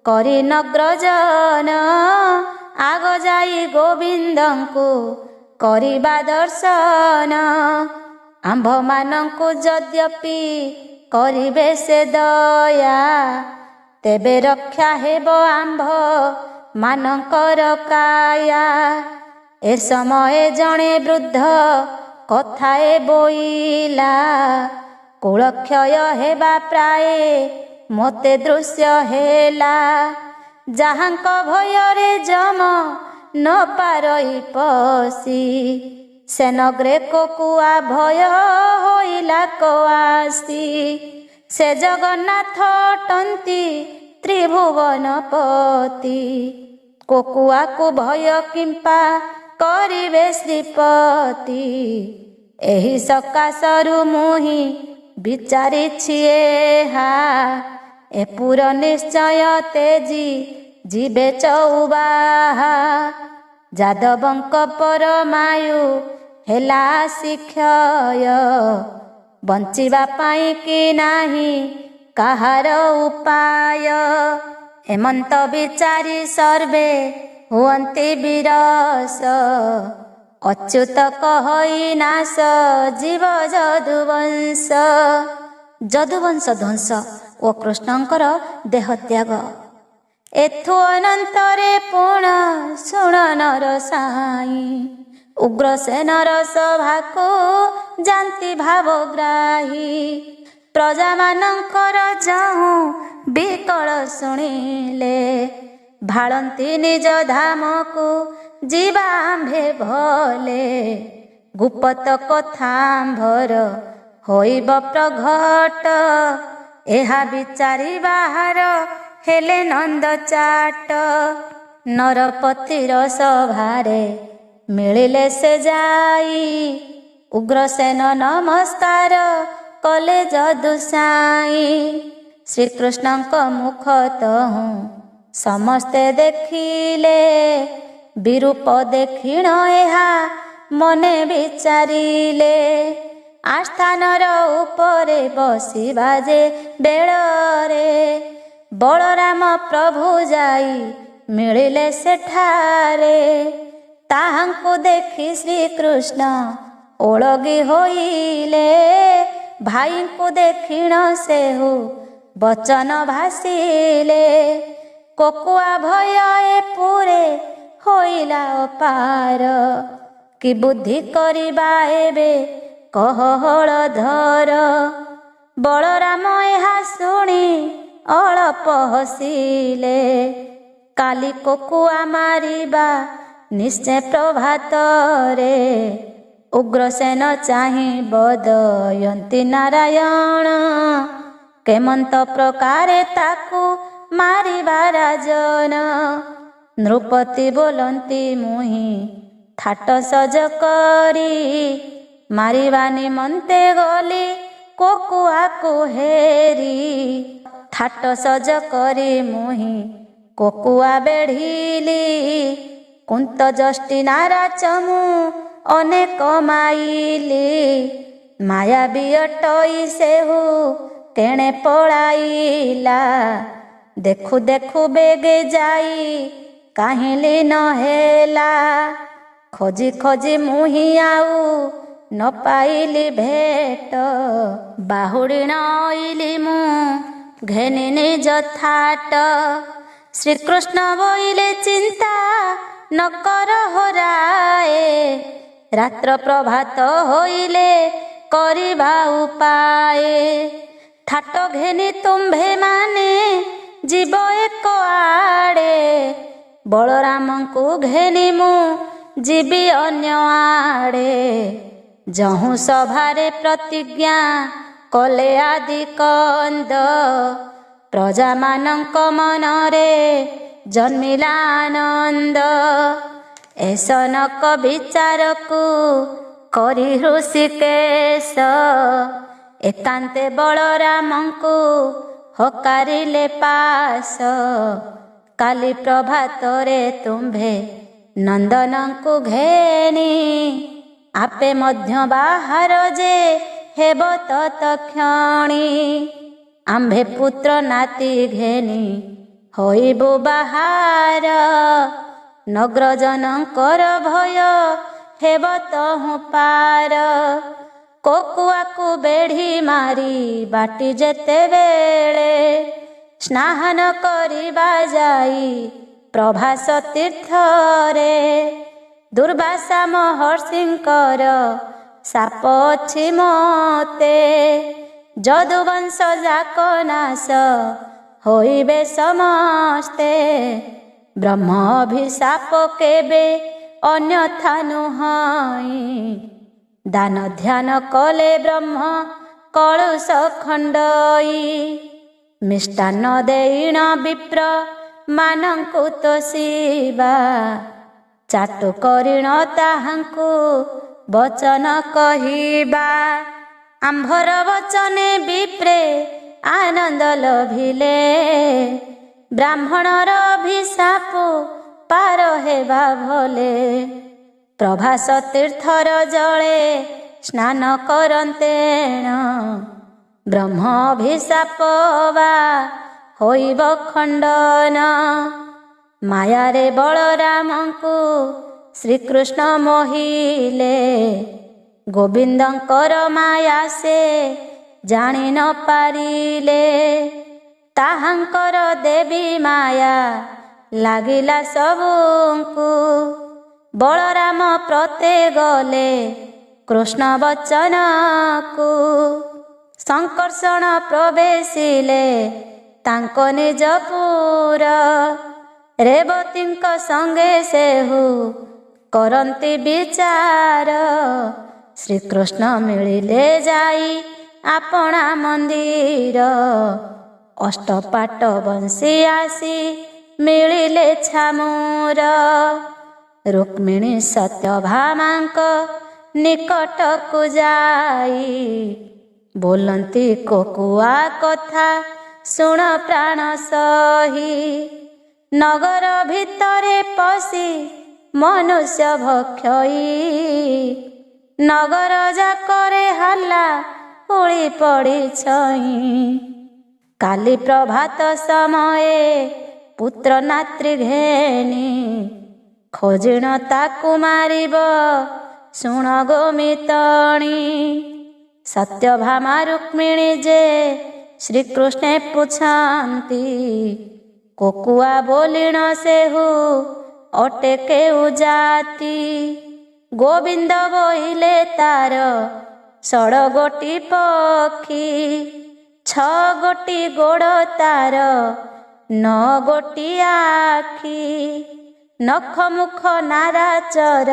କରି ନଗ୍ରଜନ ଆଗ ଯାଇ ଗୋବିନ୍ଦଙ୍କୁ କରିବା ଦର୍ଶନ। ଆମ୍ଭମାନଙ୍କୁ ଯଦ୍ୟପି କରିବେ ସେ ଦୟା, ତେବେ ରକ୍ଷା ହେବ ଆମ୍ଭ ମାନଙ୍କର କାୟା। ଏ ସମୟେ ଜଣେ ବୃଦ୍ଧ କଥାଏ ବୋଇଲା, କୁଳକ୍ଷୟ ହେବା ପ୍ରାୟ ମୋତେ ଦୃଶ୍ୟ ହେଲା। ଯାହାଙ୍କ ଭୟରେ ଯମ ନ ପାରଇ ପଶି, ସେ ନଗ୍ରେ କୋକୁଆ ଭୟ ହୋଇଲା କଆସି। ସେ ଜଗନ୍ନାଥ ଅଟନ୍ତି ତ୍ରିଭୁବନପତି, କୋକୁଆକୁ ଭୟ କିମ୍ପା କରିବେ ଶ୍ରୀପତି। ଏହି ସକାଶରୁ ମୁହିଁ ବିଚାରିଛି ଏହା, ଏ ପୁର ନିଶ୍ଚୟ ତେଜି ଯିବେ ଚଉବାହା। ଯାଦବଙ୍କ ପରମାୟୁ ହେଲା ଶିକ୍ଷୟ, ବଞ୍ଚିବା ପାଇଁ କି ନାହିଁ କାହାର ଉପାୟ। ଏମନ୍ତ ବିଚାରି ସର୍ବେ ହୁଅନ୍ତି ବିରସ, ଅଚ୍ୟୁତ କହଇ ନାଶ ଜୀବ ଯଦୁବଂଶ। ଯଦୁବଂଶ ଧ୍ୱଂସ ଓ କୃଷ୍ଣଙ୍କର ଦେହତ୍ୟାଗ। ଏଥୁ ଅନନ୍ତରେ ପୁଣ ଶୁଣ ନର ସାଇଁ, ଉଗ୍ରସେନର ସଭାକୁ ଯାନ୍ତି ଭାବଗ୍ରାହୀ। ପ୍ରଜାମାନଙ୍କର ଯହୁଁ ବିକଳ ଶୁଣିଲେ, ଭାଳନ୍ତି ନିଜ ଧାମକୁ ଯିବା ଆମ୍ଭେ ଭଲେ। ଗୁପତ କଥାମ୍ଭର ହୋଇବ ପ୍ରଘଟ, ଏହା ବିଚାରି ବାହାର ହେଲେ ନନ୍ଦ ଚାଟ। ନରପତିର ସଭାରେ ମିଳିଲେ ସେ ଯାଇ, ଉଗ୍ରସେନ ନମସ୍କାର କଲେ ଯଦୁ ସାଇଁ। ଶ୍ରୀକୃଷ୍ଣଙ୍କ ମୁଖ ତହୁଁ ସମସ୍ତେ ଦେଖିଲେ, ବିରୂପ ଦେଖିଣ ଏହା ମନେ ବିଚାରିଲେ। ଆସ୍ଥାନର ଉପରେ ବସିବା ଯେ ବେଳରେ, ବଳରାମ ପ୍ରଭୁ ଯାଇ ମିଳିଲେ ସେଠାରେ। ତାହାଙ୍କୁ ଦେଖି ଶ୍ରୀକୃଷ୍ଣ ଓଳଗି ହୋଇଲେ, ଭାଇଙ୍କୁ ଦେଖିଣ ସେହୁ ବଚନ ଭାସିଲେ। କୋକୁଆ ଭୟ ଏ ପୁରେ ହୋଇଲା ଅପାର, କି ବୁଦ୍ଧି କରିବା ଏବେ କହ ହଳଧର। ବଳରାମ ଏହା ଶୁଣି ଅଳପ ହସିଲେ, କାଲି କୋକୁଆ ମାରିବା ନିଶ୍ଚୟ ପ୍ରଭାତରେ। ଉଗ୍ରସେନ ଚାହିଁ ବଦୟନ୍ତି ନାରାୟଣ, କେମନ୍ତ ପ୍ରକାରେ ତାକୁ ମାରିବା ରାଜନ। ନୃପତି ବୋଲନ୍ତି ମୁହିଁ ଥାଟ ସଜ କରି, ମାରିବା ନିମନ୍ତେ ଗଲି କୋକୁଆକୁ ହେରି। ଥାଟ ସଜ କରି ମୁହିଁ କୋକୁଆ ବେଢ଼ିଲି, କୁନ୍ତ ଯଷ୍ଟି ନାରା ଚମୁ ଅନେକ ମାଇଲି। ମାୟା ବିଅଟଇ ସେହୁ ତେଣେ ପଳାଇଲା, ଦେଖୁ ଦେଖୁ ବେଗେ ଯାଇ କାହିଁଲି ନ ହେଲା। ଖୋଜି ଖୋଜି ମୁହିଁ ଆଉ ନ ପାଇଲି ଭେଟ, ବାହୁଡ଼ି ନଇଲି ମୁଁ ଘେନି ନିଜ ଥାଟ। ଶ୍ରୀକୃଷ୍ଣ ବୋଇଲେ ଚିନ୍ତା ନ କର ହରାଏ, ରାତ୍ର ପ୍ରଭାତ ହୋଇଲେ କରିବା ଉପାଏ। ଥାଟ ଘେନି ତୁମ୍ଭେ ମାନେ ଯିବ ଏକ ଆଡ଼େ, ବଳରାମଙ୍କୁ ଘେନି ମୁଁ ଯିବି ଅନ୍ୟ ଆଡ଼େ। ଯହୁଁ ସଭାରେ ପ୍ରତିଜ୍ଞା କଲେ ଆଦି କନ୍ଦ, ପ୍ରଜାମାନଙ୍କ ମନରେ ଜନ୍ମିଲା ଆନନ୍ଦ। ଏସନକ ବିଚାରକୁ କରି ହୃଷିକେଶ, ଏକାନ୍ତେ ବଳରାମଙ୍କୁ ହକାରିଲେ ପାଶ। କାଲି ପ୍ରଭାତରେ ତୁମ୍ଭେ ନନ୍ଦନଙ୍କୁ ଘେନି, ଆପେ ମଧ୍ୟ ବାହାର ଯେ ହେବ ତତକ୍ଷଣି। ଆମ୍ଭେ ପୁତ୍ର ନାତି ଘେନି ହୋଇବୁ ବାହାର, ନଗ୍ରଜନଙ୍କର ଭୟ ହେବ ତହୁଁ ପାର। କୋକୁଆକୁ ବେଢ଼ି ମାରି ବାଟି ଯେତେବେଳେ ସ୍ନାନ କରିବା ଯାଇ ପ୍ରଭାସ ତୀର୍ଥରେ ଦୁର୍ବାସା ମହର୍ଷିଙ୍କର ସାପ ଅଛି ମତେ। ଯଦୁବଂଶ ଯାକ ନାଶ ହୋଇବେ ସମସ୍ତେ। ବ୍ରହ୍ମ ଅଭିଶାପ କେବେ ଅନ୍ୟଥା ନୁହଁଇ। ଦାନ ଧ୍ୟାନ କଲେ ବ୍ରହ୍ମ କଳୁଷ ଖଣ୍ଡଇ। ମିଷ୍ଟାନ୍ନ ଦେଇଣ ବିପ୍ର ମାନଙ୍କୁ ତୋଷିବା। ଚାଟୁ କରିଣ ତାହାଙ୍କୁ ବଚନ କହିବା। ଆମ୍ଭର ବଚନେ ବିପ୍ରେ ଆନନ୍ଦ ଲଭିଲେ। ବ୍ରାହ୍ମଣର ଅଭିଶାପ ପାର ହେବା ଭଲେ। ପ୍ରଭାସ ତୀର୍ଥର ଜଳେ ସ୍ନାନ କରନ୍ତେଣ। ବ୍ରହ୍ମ ଅଭିଶାପ ବା ହୋଇବ ଖଣ୍ଡନ। ମାୟାରେ ବଳରାମଙ୍କୁ ଶ୍ରୀକୃଷ୍ଣ ମୋହିଲେ। ଗୋବିନ୍ଦଙ୍କର ମାୟା ସେ ଜାଣି ନ ପାରିଲେ। ତାହାଙ୍କର ଦେବୀ ମାୟା ଲାଗିଲା ସବୁଙ୍କୁ। ବଳରାମ ପ୍ରତେ ଗଲେ କୃଷ୍ଣ ବଚନକୁ। ସଂକର୍ଷଣ ପ୍ରବେଶିଲେ ତାଙ୍କ ନିଜ ପୁର। ରେବତୀଙ୍କ ସଙ୍ଗେ ସେହୁ କରନ୍ତି ବିଚାର। ଶ୍ରୀକୃଷ୍ଣ ମିଳିଲେ ଯାଇ ଆପଣା ମନ୍ଦିର। ଅଷ୍ଟପାଟ ବଂଶୀ ଆସି ମିଳିଲେ ଛାମୁର। ରୁକ୍ମିଣୀ ସତ୍ୟଭାମାଙ୍କ ନିକଟକୁ ଯାଇ ବୋଲନ୍ତି କୋକୁଆ କଥା ଶୁଣ ପ୍ରାଣ ସହି। ନଗର ଭିତରେ ପଶି ମନୁଷ୍ୟ ଭକ୍ଷଇ। ନଗର ଯାକରେ ହାଲ୍ଲା ହୁଳି ପଡ଼ିଛଇ। କାଲି ପ୍ରଭାତ ସମୟେ ପୁତ୍ର ନାତ୍ରୀ ଘେନି। ଖୋଜିଣ ତାକୁ ମାରିବ ଶୁଣ ଗୋମିତଣୀ। ସତ୍ୟଭାମା ରୁକ୍ମିଣୀ ଯେ ଶ୍ରୀକୃଷ୍ଣେ ପୁଛନ୍ତି। କୋକୁଆ ବୋଲିଣ ସେହୁ ଅଟେ କେଉ ଜାତି। ଗୋବିନ୍ଦ ବୋଇଲେ ତାର ଷଡ଼ଗୋଟି ପକ୍ଷୀ। 6 ଗୋଟି ଗୋଡ଼ ତାର 9 ଗୋଟି ଆଖି। ନଖ ମୁଖ ନାରାଚର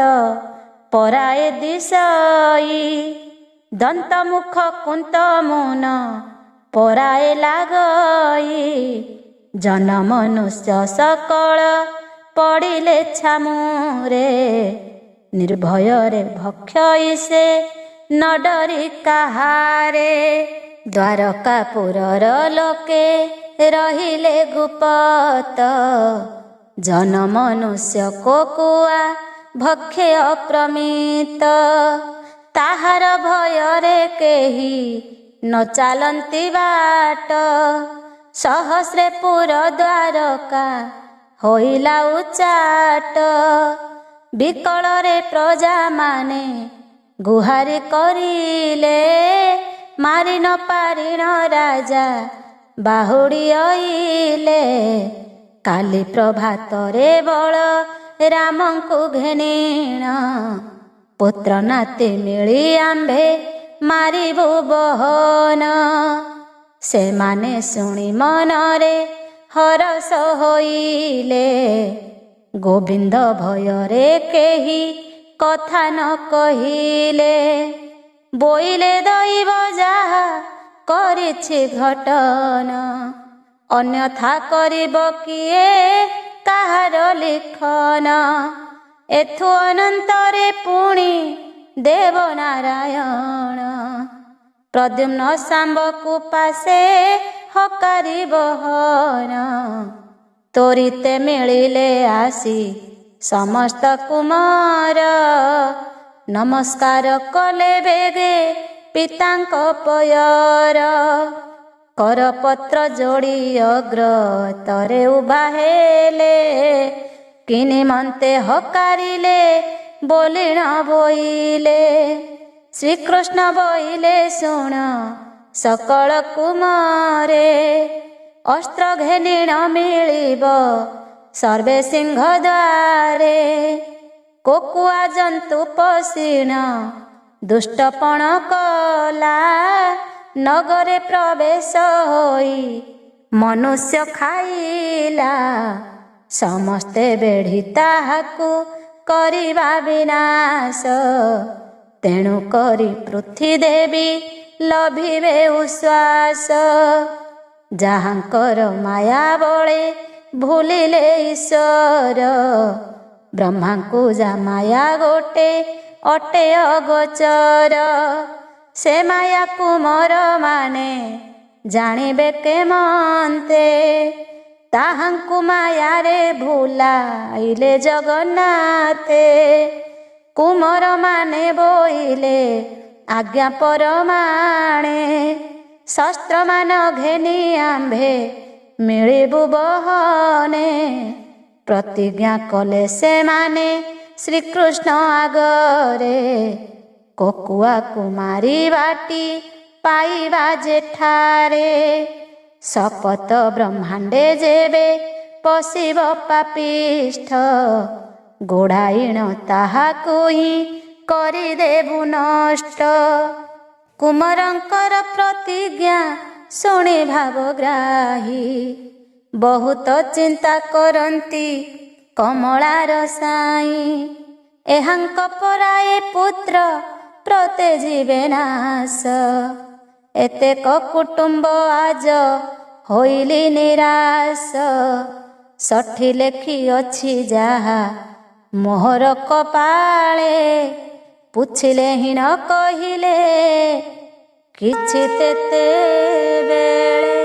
ପରାଏ ଦିଶଇ। ଦନ୍ତ ମୁଖ କୁନ୍ତ ମୁନ ପରାଏ ଲାଗଇ। ଜନ ମନୁଷ୍ୟ ସକଳ ପଡ଼ିଲେ ଛାମୁରେ। ନିର୍ଭୟରେ ଭକ୍ଷଇ ସେ ନ ଡରି କାହାରେ। ଦ୍ୱାରକାପୁରର ଲୋକେ ରହିଲେ ଗୁପତ। ଜନ ମନୁଷ୍ୟ କୋକୁଆ ଭକ୍ଷେ ଅପ୍ରମିତ। ତାହାର ଭୟରେ କେହି ନ ଚାଲନ୍ତି ବାଟ। ସହସ୍ରେ ପୁର ଦ୍ୱାରକା ହୋଇଲା ଉଚାଟ। ବିକଳରେ ପ୍ରଜାମାନେ ଗୁହାରି କରିଲେ। ମାରି ନ ପାରିଣ ରାଜା ବାହୁଡ଼ି ଅଇଲେ। କାଲି ପ୍ରଭାତରେ ବଳ ରାମଙ୍କୁ ଘେନିଣ। ପୁତ୍ର ନାତି ମିଳି ଆମ୍ଭେ ମାରିବୁ ବହନ। ସେମାନେ ଶୁଣି ମନରେ ହରଷ ହୋଇଲେ। ଗୋବିନ୍ଦ ଭୟରେ କେହି କଥା ନ କହିଲେ। ବୋଇଲେ ଦଇବ ଯାହା କରିଛି ଘଟନ। ଅନ୍ୟଥା କରିବ କିଏ କାହାର ଲିଖନ। ଏଥୁ ଅନନ୍ତରେ ପୁଣି ଦେବ ନାରାୟଣ। ପ୍ରଦ୍ୟୁମ୍ନ ଶାମ୍ବକୁ ପାଶେ ହକାରିବ ହନ। ତୋରିତେ ମିଳିଲେ ଆସି ସମସ୍ତ କୁମାର। ନମସ୍କାର କଲେ ବେଗେ ପିତାଙ୍କ ପୟର। କରପତ୍ର ଯୋଡ଼ି ଅଗ୍ରତରେ ଉଭା ହେଲେ। କି ନିମନ୍ତେ ହକାରିଲେ ବୋଲି ନ ବୋଇଲେ। ଶ୍ରୀକୃଷ୍ଣ ବୋଇଲେ ଶୁଣ ସକଳ କୁମରେ, ଅସ୍ତ୍ର ଘେନି ନ ମିଳିବ ସର୍ବେ ସିଂହ ଦ୍ୱାରେ। କୋକୁଆ ଜନ୍ତୁ ପଶିଣ ଦୁଷ୍ଟପଣ କଲା, ନଗରେ ପ୍ରବେଶ ହୋଇ ମନୁଷ୍ୟ ଖାଇଲା। ସମସ୍ତେ ବେଢ଼ି ତାହାକୁ କରିବା ବିନାଶ, ତେଣୁ କରି ପୃଥ୍ୱୀ ଦେବୀ ଲଭିବେ ଉଶ୍ୱାସ। ଯାହାଙ୍କର ମାୟା ବଳେ ଭୁଲିଲେ ଈଶ୍ୱର, ବ୍ରହ୍ମାଙ୍କୁ ଯା ମାୟା ଗୋଟେ ଅଟେ ଅଗୋଚର। ସେ ମାୟାକୁ ମୋର ମାନେ ଜାଣିବେ କେମନ୍ତେ, ତାହାଙ୍କୁ ମାୟାରେ ଭୁଲାଇଲେ ଜଗନ୍ନାଥେ। କୁମର ମାନେ ବୋଇଲେ ଆଜ୍ଞା ପରମାଣେ, ଶସ୍ତ୍ରମାନ ଘେନି ଆମ୍ଭେ ମିଳିବୁ ବହନେ। ପ୍ରତିଜ୍ଞା କଲେ ସେମାନେ ଶ୍ରୀକୃଷ୍ଣ ଆଗରେ, କୋକୁଆକୁ ମାରି ବାଟି ପାଇବା ଯେଠାରେ। ଶପଥ ବ୍ରହ୍ମାଣ୍ଡେ ଯେବେ ପଶିବ ପାପିଷ୍ଠ, ଗୋଡ଼ାଇଣ ତାହାକୁ ହିଁ କରିଦେବୁ ନଷ୍ଟ। କୁମରଙ୍କର ପ୍ରତିଜ୍ଞା ଶୁଣି ଭାବଗ୍ରାହୀ, ବହୁତ ଚିନ୍ତା କରନ୍ତି କମଳାର ସାଇଁ। ଏହାଙ୍କ ପରାଏ ପୁତ୍ର ପ୍ରତେ ଯିବେ ନାଶ, ଏତେକ କୁଟୁମ୍ବ ଆଜ ହୋଇଲି ନିରାଶ। ଷଠି ଲେଖି ଅଛି ଯାହା ମୋହର କପାଳେ, ପୁଛିଲେ ହୀନ କହିଲେ କିଛି ତେତେବେଳେ।